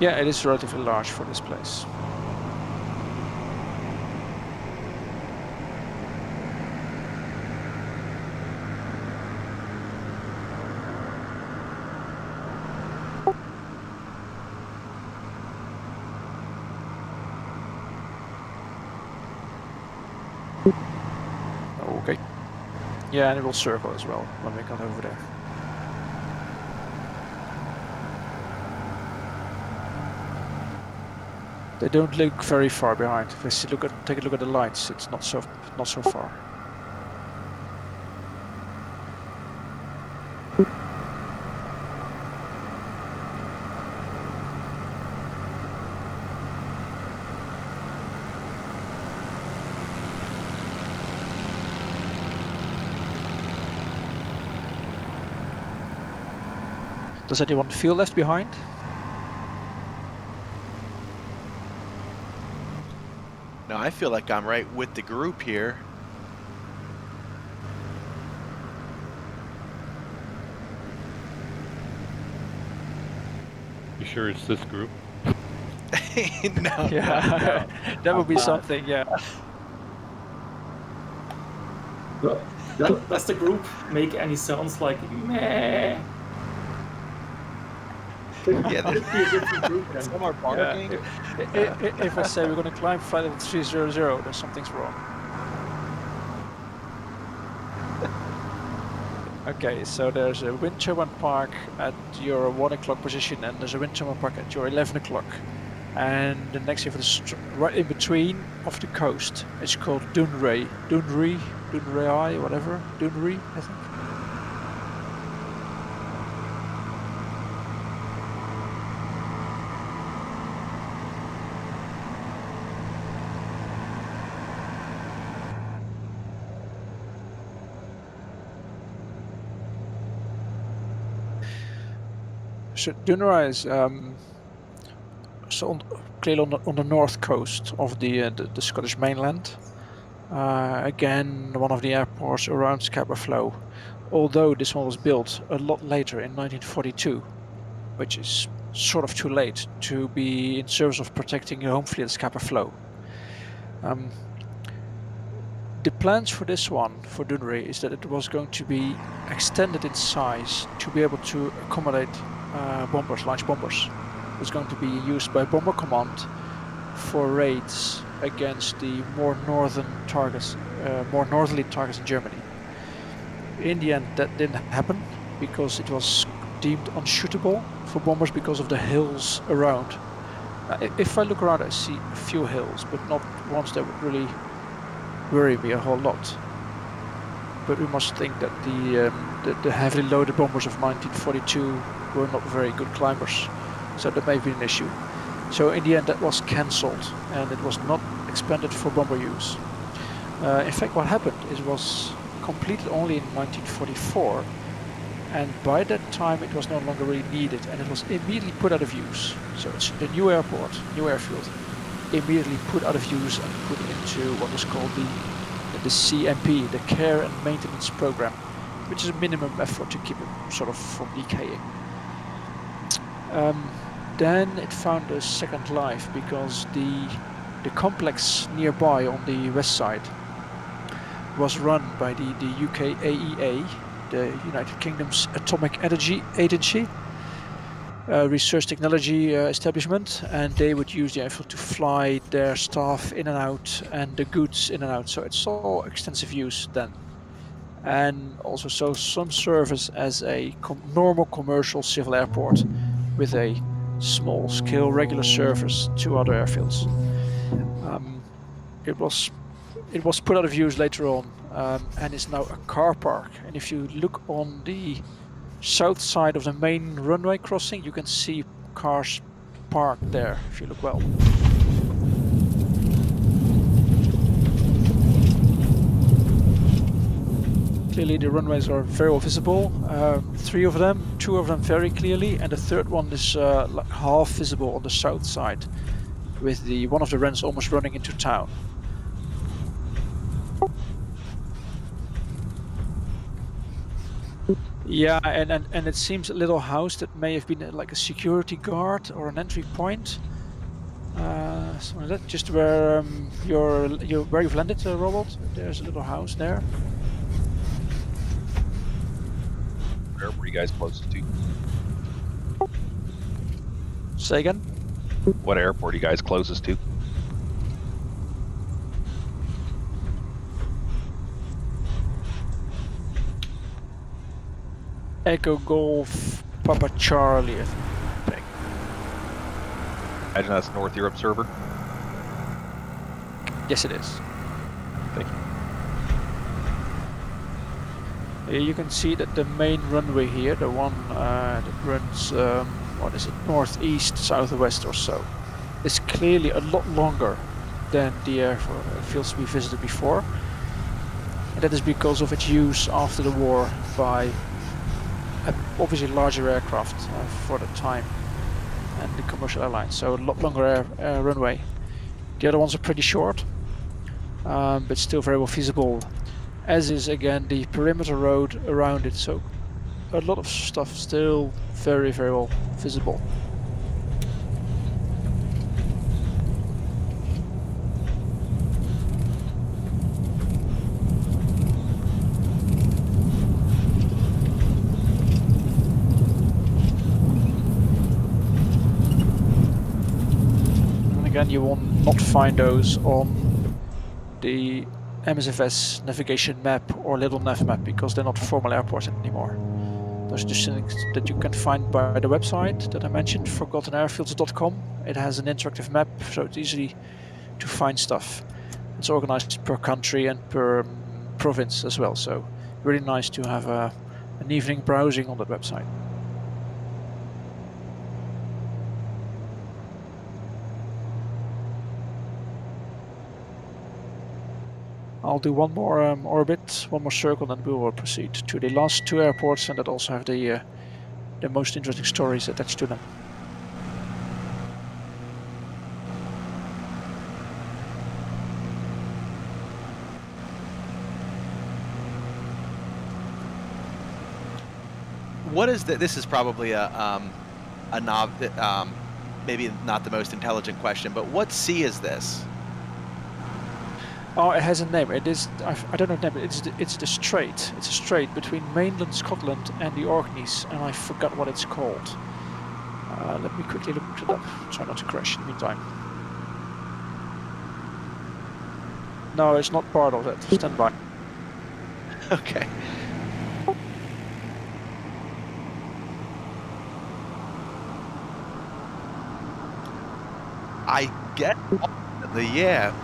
Yeah, it is relatively large for this place. Yeah, and it will circle as well when we got over there. They don't look very far behind. If I take a look at the lights, it's not so far. Does anyone feel left behind? No, I feel like I'm right with the group here. You sure it's this group? No. Yeah, that would be something. Yeah. Does the group make any sounds like meh? Yeah, Could be a different group then. Some are barking. If I say we're going to climb flight level 300, then something's wrong. Okay, so there's a wind turbine park at your 1 o'clock position, and there's a wind turbine park at your 11 o'clock. And the next year, right in between of the coast, it's called Dunray, whatever, Dunray, I think. So Dunray is clearly on the north coast of the Scottish mainland. Again, one of the airports around Scapa Flow, although this one was built a lot later in 1942, which is sort of too late to be in service of protecting your home fleet at Scapa Flow. The plans for this one, for Dunray, is that it was going to be extended in size to be able to accommodate bombers, large bombers. It was going to be used by Bomber Command for raids against the more northern targets, more northerly targets in Germany. In the end, that didn't happen because it was deemed unshootable for bombers because of the hills around. If I look around, I see a few hills, but not ones that would really worry me a whole lot. But we must think that the heavily loaded bombers of 1942 were not very good climbers, so that may be an issue. So in the end, that was cancelled, and it was not expanded for bomber use. In fact, what happened is it was completed only in 1944, and by that time it was no longer really needed, and it was immediately put out of use. So it's the new airport, new airfield, immediately put out of use and put into what was called the CMP, the Care and Maintenance Program, which is a minimum effort to keep it sort of from decaying. Then it found a second life because the complex nearby on the west side was run by the UK AEA, the United Kingdom's Atomic Energy Agency, research technology establishment, and they would use the airfield to fly their staff in and out and the goods in and out. So it saw extensive use then, and also saw some service as a normal commercial civil airport with a small-scale regular service to other airfields. It was put out of use later on, and is now a car park. And if you look on the south side of the main runway crossing, you can see cars parked there if you look well. Clearly the runways are very well visible. 3 of them, 2 of them very clearly, and the third one is like half visible on the south side, with one of the runs almost running into town. Yeah, and it seems a little house that may have been like a security guard or an entry point. So that's just where where you've landed, Robert. There's a little house there. Where were you guys closest to? Say again? What airport are you guys closest to? Echo Golf Papa Charlie, I think. Imagine that's North Europe server. Yes, it is. Thank you. Here you can see that the main runway here, the one that runs, what is it, northeast, southwest or so, is clearly a lot longer than the airfields we visited before. And that is because of its use after the war by obviously larger aircraft for the time and the commercial airlines. So a lot longer runway. The other ones are pretty short, but still very well feasible. As is again the perimeter road around it, so a lot of stuff still very well visible. And again, you will not find those on the MSFS navigation map or Little Nav map because they're not formal airports anymore. Those are just things that you can find by the website that I mentioned, forgottenairfields.com. It has an interactive map, so it's easy to find stuff. It's organized per country and per province as well, so really nice to have an evening browsing on that website. I'll do one more orbit, one more circle, then we will proceed to the last two airports, and that also have the most interesting stories attached to them. What is the, this is probably maybe not the most intelligent question, but what sea is this? Oh, it has a name. It is, I don't know the name, it's the strait. It's a strait between mainland Scotland and the Orkneys, and I forgot what it's called. Let me quickly look it up. Try not to crash in the meantime. No, it's not part of it. Stand by. Okay. I get the yeah.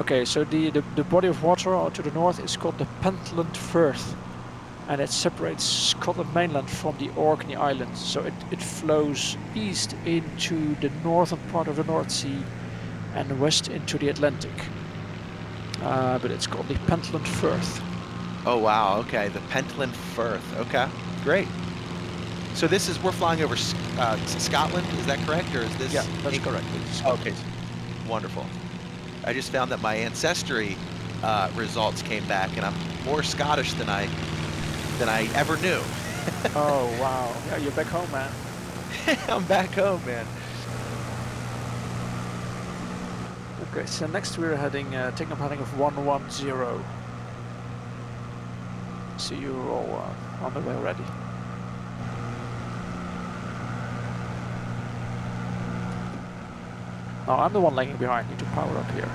Okay, so the body of water to the north is called the Pentland Firth, and it separates Scotland mainland from the Orkney Islands. So it flows east into the northern part of the North Sea and west into the Atlantic. But it's called the Pentland Firth. Oh wow, okay, the Pentland Firth. Okay, great. So this is, we're flying over Scotland, is that correct, or is this? Yeah, that's correct. Okay, wonderful. I just found that my ancestry results came back, and I'm more Scottish than I ever knew. Oh wow, yeah, you're back home, man. I'm back home, man. Okay, so next we're heading, taking up heading of 110. See you all on the way already. Oh, I'm the one lagging behind. Need to power up here.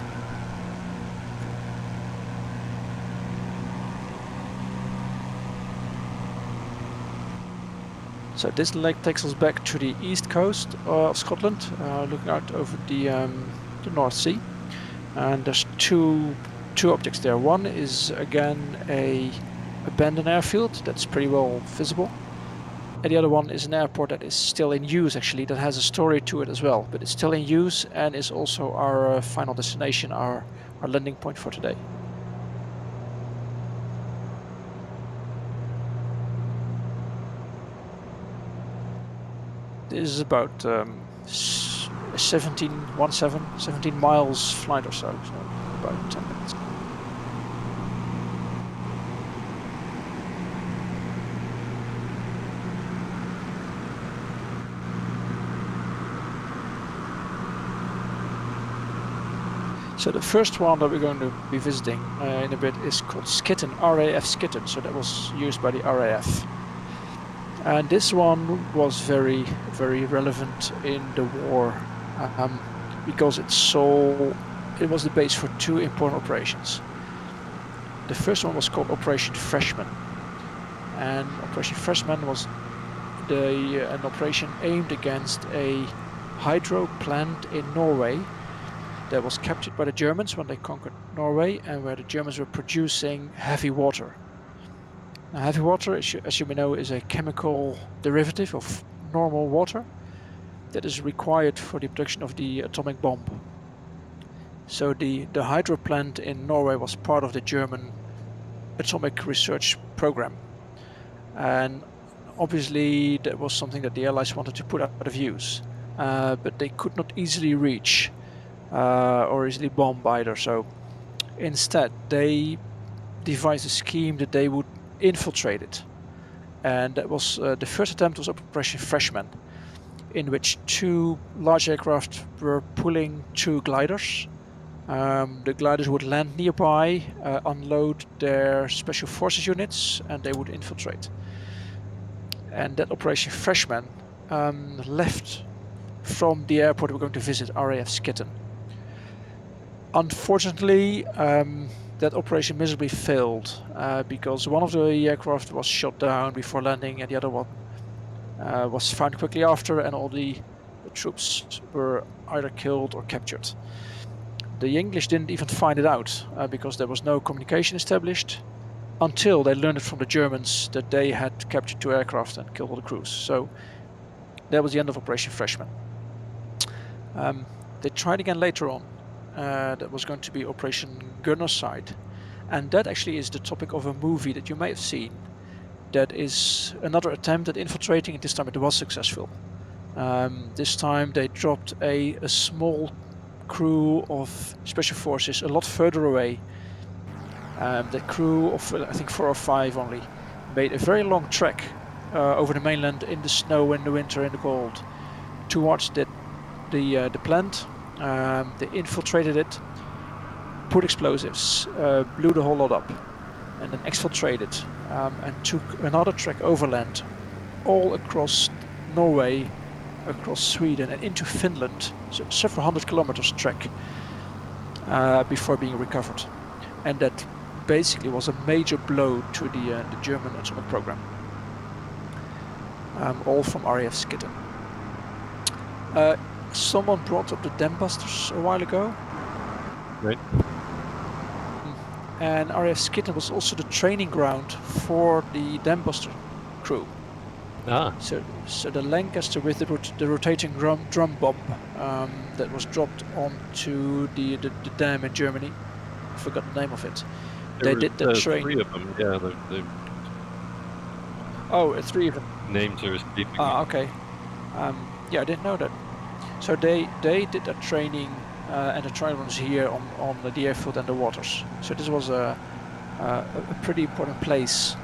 So this leg takes us back to the east coast of Scotland, looking out over the North Sea. And there's two objects there. One is again a abandoned airfield that's pretty well visible. And the other one is an airport that is still in use, actually, that has a story to it as well. But it's still in use and is also our final destination, our landing point for today. This is about 17 miles flight or so about 10 minutes. So the first one that we're going to be visiting in a bit is called Skitton, RAF Skitton. So that was used by the RAF. And this one was very, very relevant in the war because it was the base for two important operations. The first one was called Operation Freshman, and Operation Freshman was an operation aimed against a hydro plant in Norway that was captured by the Germans when they conquered Norway, and where the Germans were producing heavy water. Now, heavy water, as you may know, is a chemical derivative of normal water that is required for the production of the atomic bomb. So the hydro plant in Norway was part of the German atomic research program, and obviously that was something that the Allies wanted to put out of use, but they could not easily reach or easily bomb either. So instead they devised a scheme that they would infiltrate it, and that was the first attempt was Operation Freshman, in which two large aircraft were pulling two gliders. The gliders would land nearby, unload their special forces units, and they would infiltrate. And that Operation Freshman left from the airport we're going to visit, RAF Skitten. Unfortunately, that operation miserably failed because one of the aircraft was shot down before landing, and the other one was found quickly after, and all the troops were either killed or captured. The English didn't even find it out because there was no communication established until they learned it from the Germans that they had captured two aircraft and killed all the crews. So that was the end of Operation Freshman. They tried again later on. That was going to be Operation Gunnerside, and that actually is the topic of a movie that you may have seen. That is another attempt at infiltrating, and this time it was successful. This time they dropped a small crew of special forces a lot further away. The crew of I think 4 or 5 only made a very long trek over the mainland in the snow, in the winter, in the cold, towards the plant. They infiltrated it, put explosives, blew the whole lot up, and then exfiltrated and took another trek overland, all across Norway, across Sweden, and into Finland. So several hundred kilometers trek before being recovered, and that basically was a major blow to the German atomic program. All from RAF Skitten. Someone brought up the Dambusters a while ago. Right. And RAF Skitten was also the training ground for the Dambuster crew. Ah. So the Lancaster with the rotating drum bomb that was dropped onto the dam in Germany. I forgot the name of it. They did the training. 3 of them, yeah. Oh, 3 of them. Names are escaping me. Ah, okay. Yeah, I didn't know that. So they did that training and the trial runs here on the airfield and the waters. So this was a pretty important place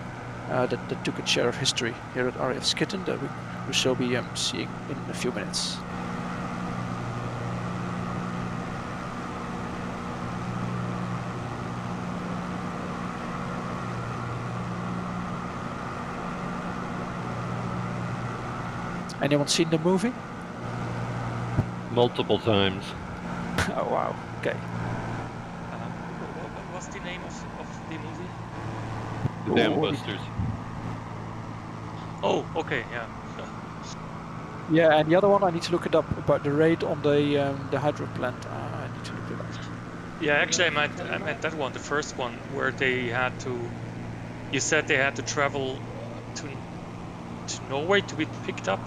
that took its share of history here at RAF Skitten that we shall be seeing in a few minutes. Anyone seen the movie? Multiple times. Oh wow, okay. What was the name of the movie? The Dambusters. Oh, okay, yeah. Yeah, and the other one I need to look it up about the raid on the hydro plant. I need to look it up. Yeah, actually, I meant that one, the first one, where they had to. You said they had to travel to Norway to be picked up.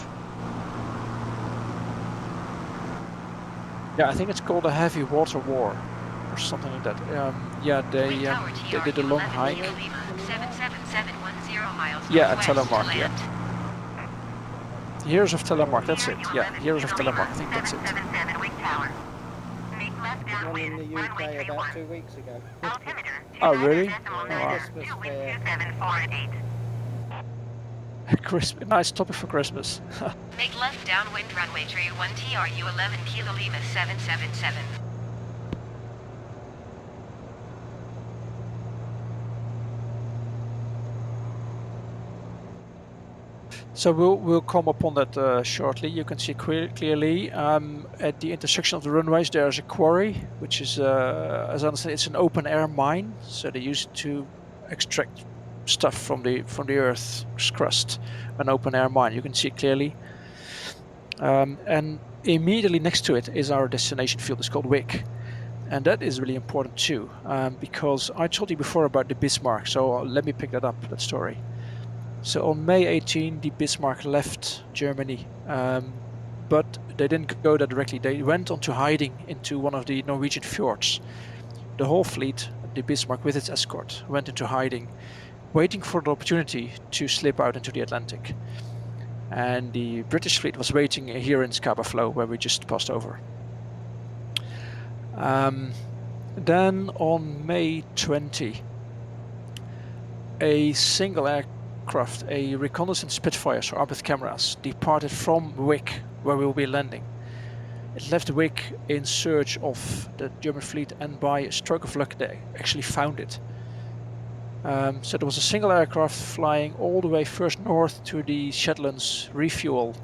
Yeah, I think it's called a heavy water war or something like that. Yeah, they did a long hike. 77710 miles Yeah, at northwest Telemark, to yeah. land. Heroes of Telemark, that's it. Yeah, Heroes of Telemark, I think that's it. One in the UK about 2 weeks ago. Oh, really? Christmas fair. Christmas, nice topic for Christmas. Make left downwind runway tree 1 TRU 11 Kilo Lima 777. So we'll come upon that shortly. You can see clearly at the intersection of the runways there's a quarry, which is, as I understand, it's an open air mine. So they use it to extract stuff from the Earth's crust. An open air mine. You can see it clearly. And immediately next to it is our destination field. It's called Wick, and that is really important too, because I told you before about the Bismarck. So let me pick that story. So on May 18, the Bismarck left Germany, but they didn't go there directly. They went on to hiding into one of the Norwegian fjords. The whole fleet, the Bismarck with its escort, went into hiding, waiting for the opportunity to slip out into the Atlantic. And the British fleet was waiting here in Scapa Flow, where we just passed over. Then on May 20, a single aircraft, a reconnaissance Spitfire, so armed with cameras, departed from Wick, where we will be landing. It left Wick in search of the German fleet, and by a stroke of luck they actually found it. So there was a single aircraft flying all the way first north to the Shetlands, refuel,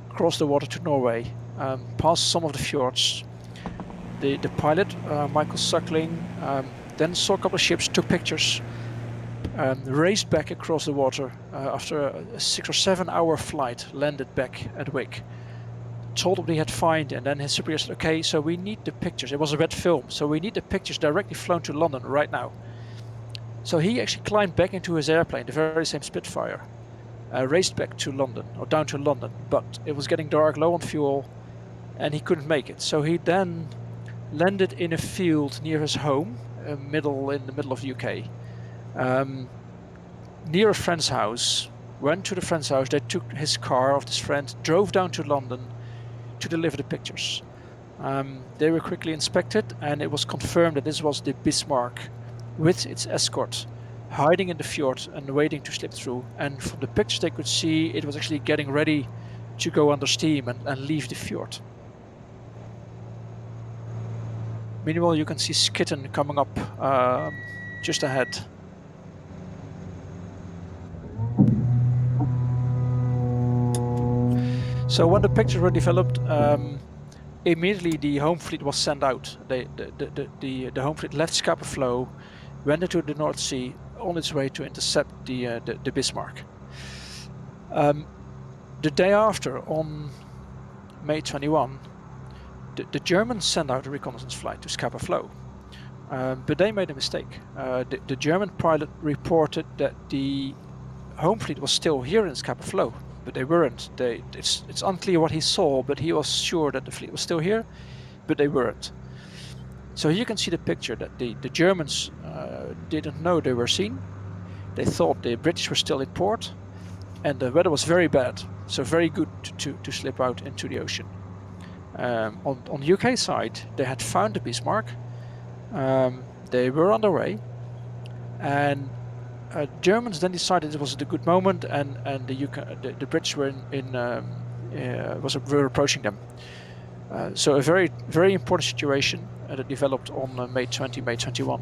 across the water to Norway, past some of the fjords. The pilot, Michael Suckling, then saw a couple of ships, took pictures, raced back across the water after a 6 or 7 hour flight, landed back at Wick, told what he had found, and then his superior said, okay, so we need the pictures. It was a red film, so we need the pictures directly flown to London right now. So he actually climbed back into his airplane, the very same Spitfire, raced back to London, or down to London, but it was getting dark, low on fuel, and he couldn't make it. So he then landed in a field near his home, in the middle of the UK, near a friend's house, went to the friend's house, they took his car of this friend, drove down to London to deliver the pictures. They were quickly inspected, and it was confirmed that this was the Bismarck with its escort, hiding in the fjord and waiting to slip through. And from the pictures they could see, it was actually getting ready to go under steam and leave the fjord. Meanwhile, you can see Skitten coming up just ahead. So when the pictures were developed, immediately the home fleet was sent out. The home fleet left Scapa Flow, went into the North Sea on its way to intercept the Bismarck. The day after, on May 21, the Germans sent out a reconnaissance flight to Scapa Flow, but they made a mistake. The German pilot reported that the home fleet was still here in Scapa Flow, but they weren't. It's unclear what he saw, but he was sure that the fleet was still here, but they weren't. So here you can see the picture that the Germans didn't know they were seen. They thought the British were still in port, and the weather was very bad, so very good to slip out into the ocean. On the UK side, they had found the Bismarck. They were on their way, and Germans then decided it was a good moment, and the British were were approaching them. So a very, very important situation that developed on May 20, May 21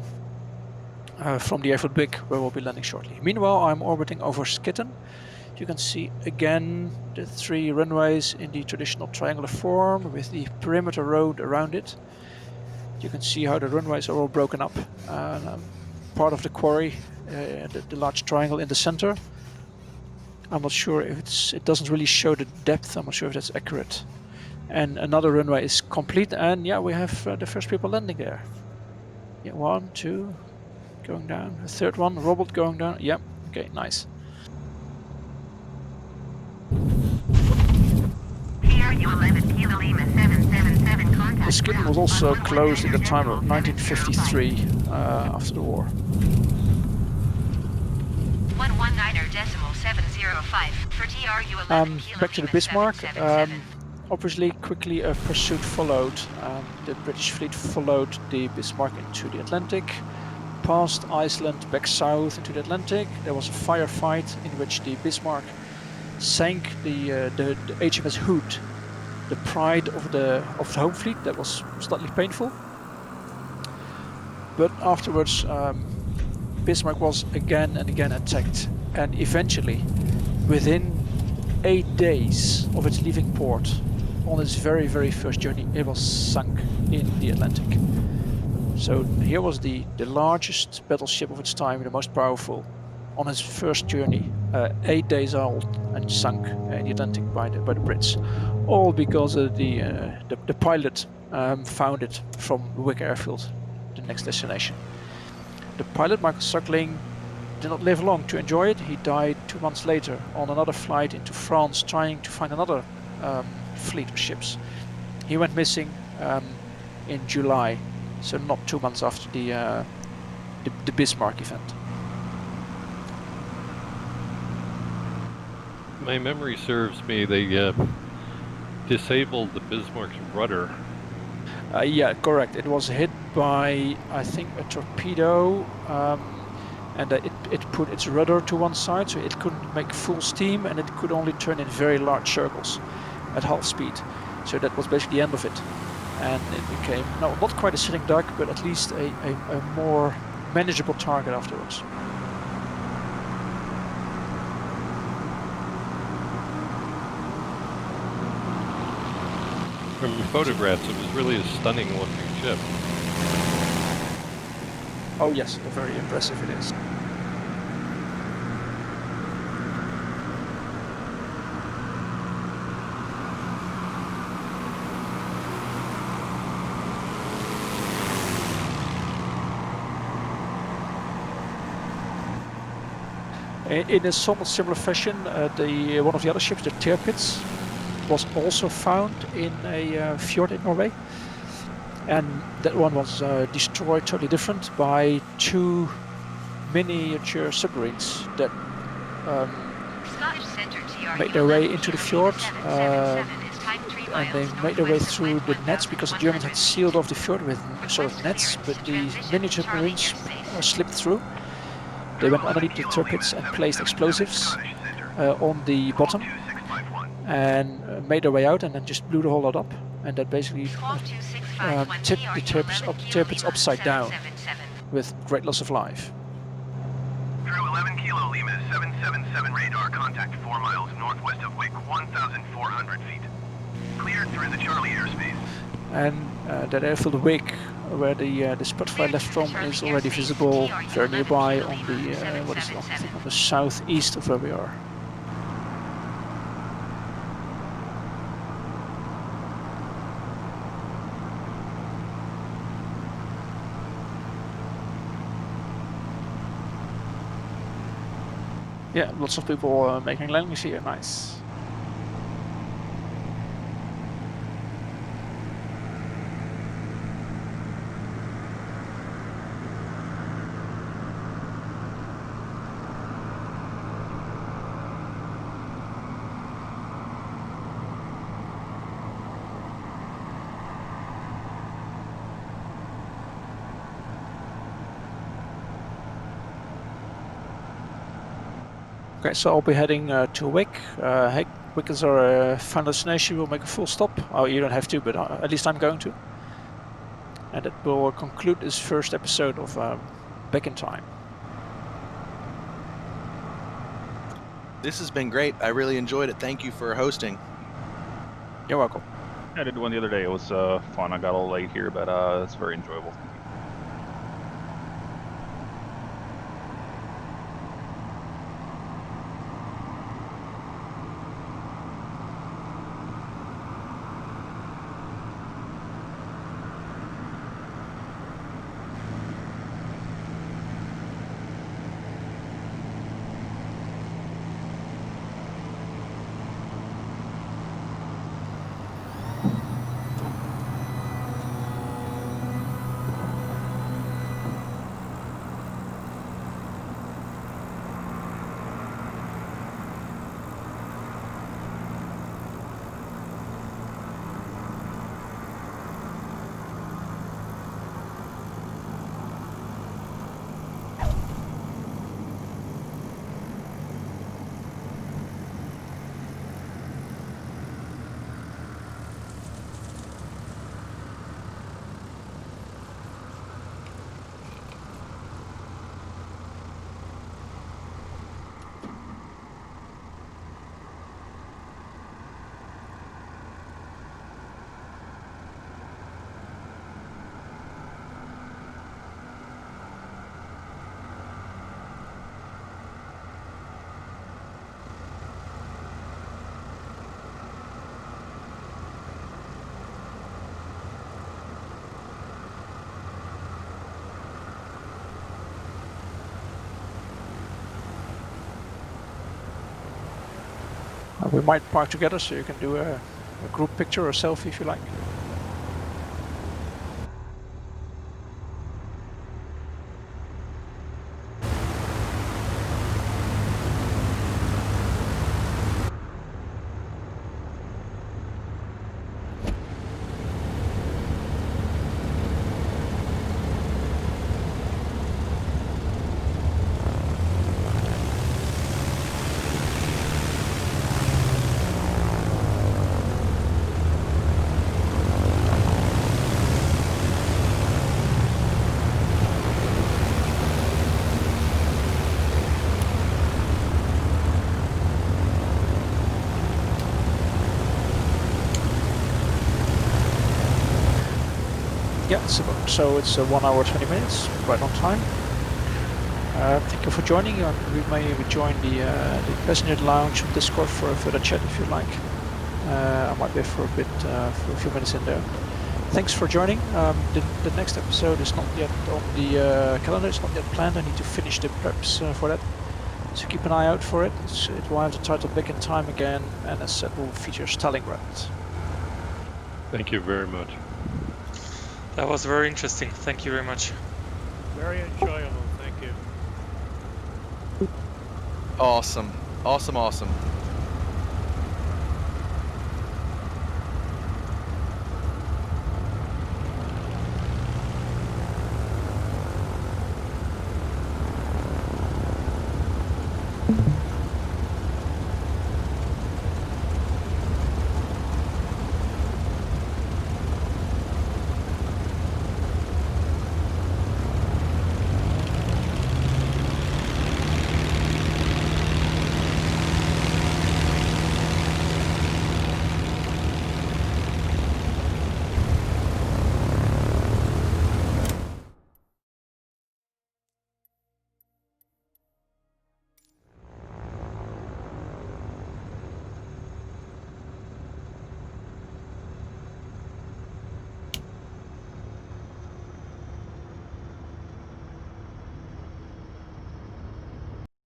from the airfield Wick, where we'll be landing shortly. Meanwhile, I'm orbiting over Skitten. You can see again the 3 runways in the traditional triangular form with the perimeter road around it. You can see how the runways are all broken up. Part of the quarry, the large triangle in the center. I'm not sure if it doesn't really show the depth. I'm not sure if that's accurate. And another runway is complete, and yeah, we have the first people landing there. Yeah, 1, 2, going down. A third one, Robert going down. Yeah, okay, nice. The Skitten was also closed at the time of 1953, after the war. 119.705 for TRU 11 back to the Bismarck. Obviously, quickly a pursuit followed. The British fleet followed the Bismarck into the Atlantic, past Iceland, back south into the Atlantic. There was a firefight in which the Bismarck sank the HMS Hood, the pride of the home fleet. That was slightly painful. But afterwards, Bismarck was again and again attacked, and eventually, within 8 days of its leaving port, on its very, very first journey, it was sunk in the Atlantic. So here was the largest battleship of its time, the most powerful, on its first journey, 8 days old, and sunk in the Atlantic by the Brits, all because of the pilot found it from Wick Airfield, the next destination. The pilot, Michael Suckling, did not live long to enjoy it. He died 2 months later on another flight into France, trying to find another fleet of ships. He went missing in July, so not 2 months after the Bismarck event. My memory serves me, they disabled the Bismarck's rudder. Yeah, correct. It was hit by, I think, a torpedo, and it put its rudder to one side, so it couldn't make full steam, and it could only turn in very large circles at half speed. So that was basically the end of it. And it became, no, not quite a sitting duck, but at least a more manageable target afterwards. From photographs, it was really a stunning looking ship. Oh yes, very impressive it is. In a somewhat similar fashion, one of the other ships, the Tirpitz, was also found in a fjord in Norway, and that one was destroyed totally different by 2 miniature submarines that made their way into the fjord, and they made their way through the nets because the Germans had sealed off the fjord with sort of nets, but the miniature submarines slipped through. They went underneath the Tirpitz and placed explosives on the bottom and made their way out, and then just blew the whole lot up, and that basically tipped the Tirpitz upside down with great loss of life. Crew 11 Kilo Lima 777 radar, contact 4 miles northwest of Wick, 1,400 feet. Cleared through the Charlie airspace. And that airfield Wick, where the Spitfire left from, is already visible very nearby on the what is it, I think on the southeast of where we are. Yeah, lots of people making landings here, nice. Okay, so I'll be heading to Wick. Wick is our final destination. We'll make a full stop. Oh, you don't have to, but at least I'm going to. And that will conclude this first episode of Back in Time. This has been great. I really enjoyed it. Thank you for hosting. You're welcome. I did one the other day. It was fun. I got a little late here, but it's very enjoyable. We might park together so you can do a group picture or selfie if you like. Yeah, it's 1 hour 20 minutes, right on time. Thank you for joining. We may join the passenger lounge on Discord for a further chat if you'd like. I might be for a few minutes in there. Thanks for joining. The next episode is not yet on the calendar. It's not yet planned. I need to finish the preps for that. So keep an eye out for it. It will have the title Back in Time again, and as said, will feature Stalingrad. Thank you very much. That was very interesting. Thank you very much. Very enjoyable. Thank you. Awesome. Awesome.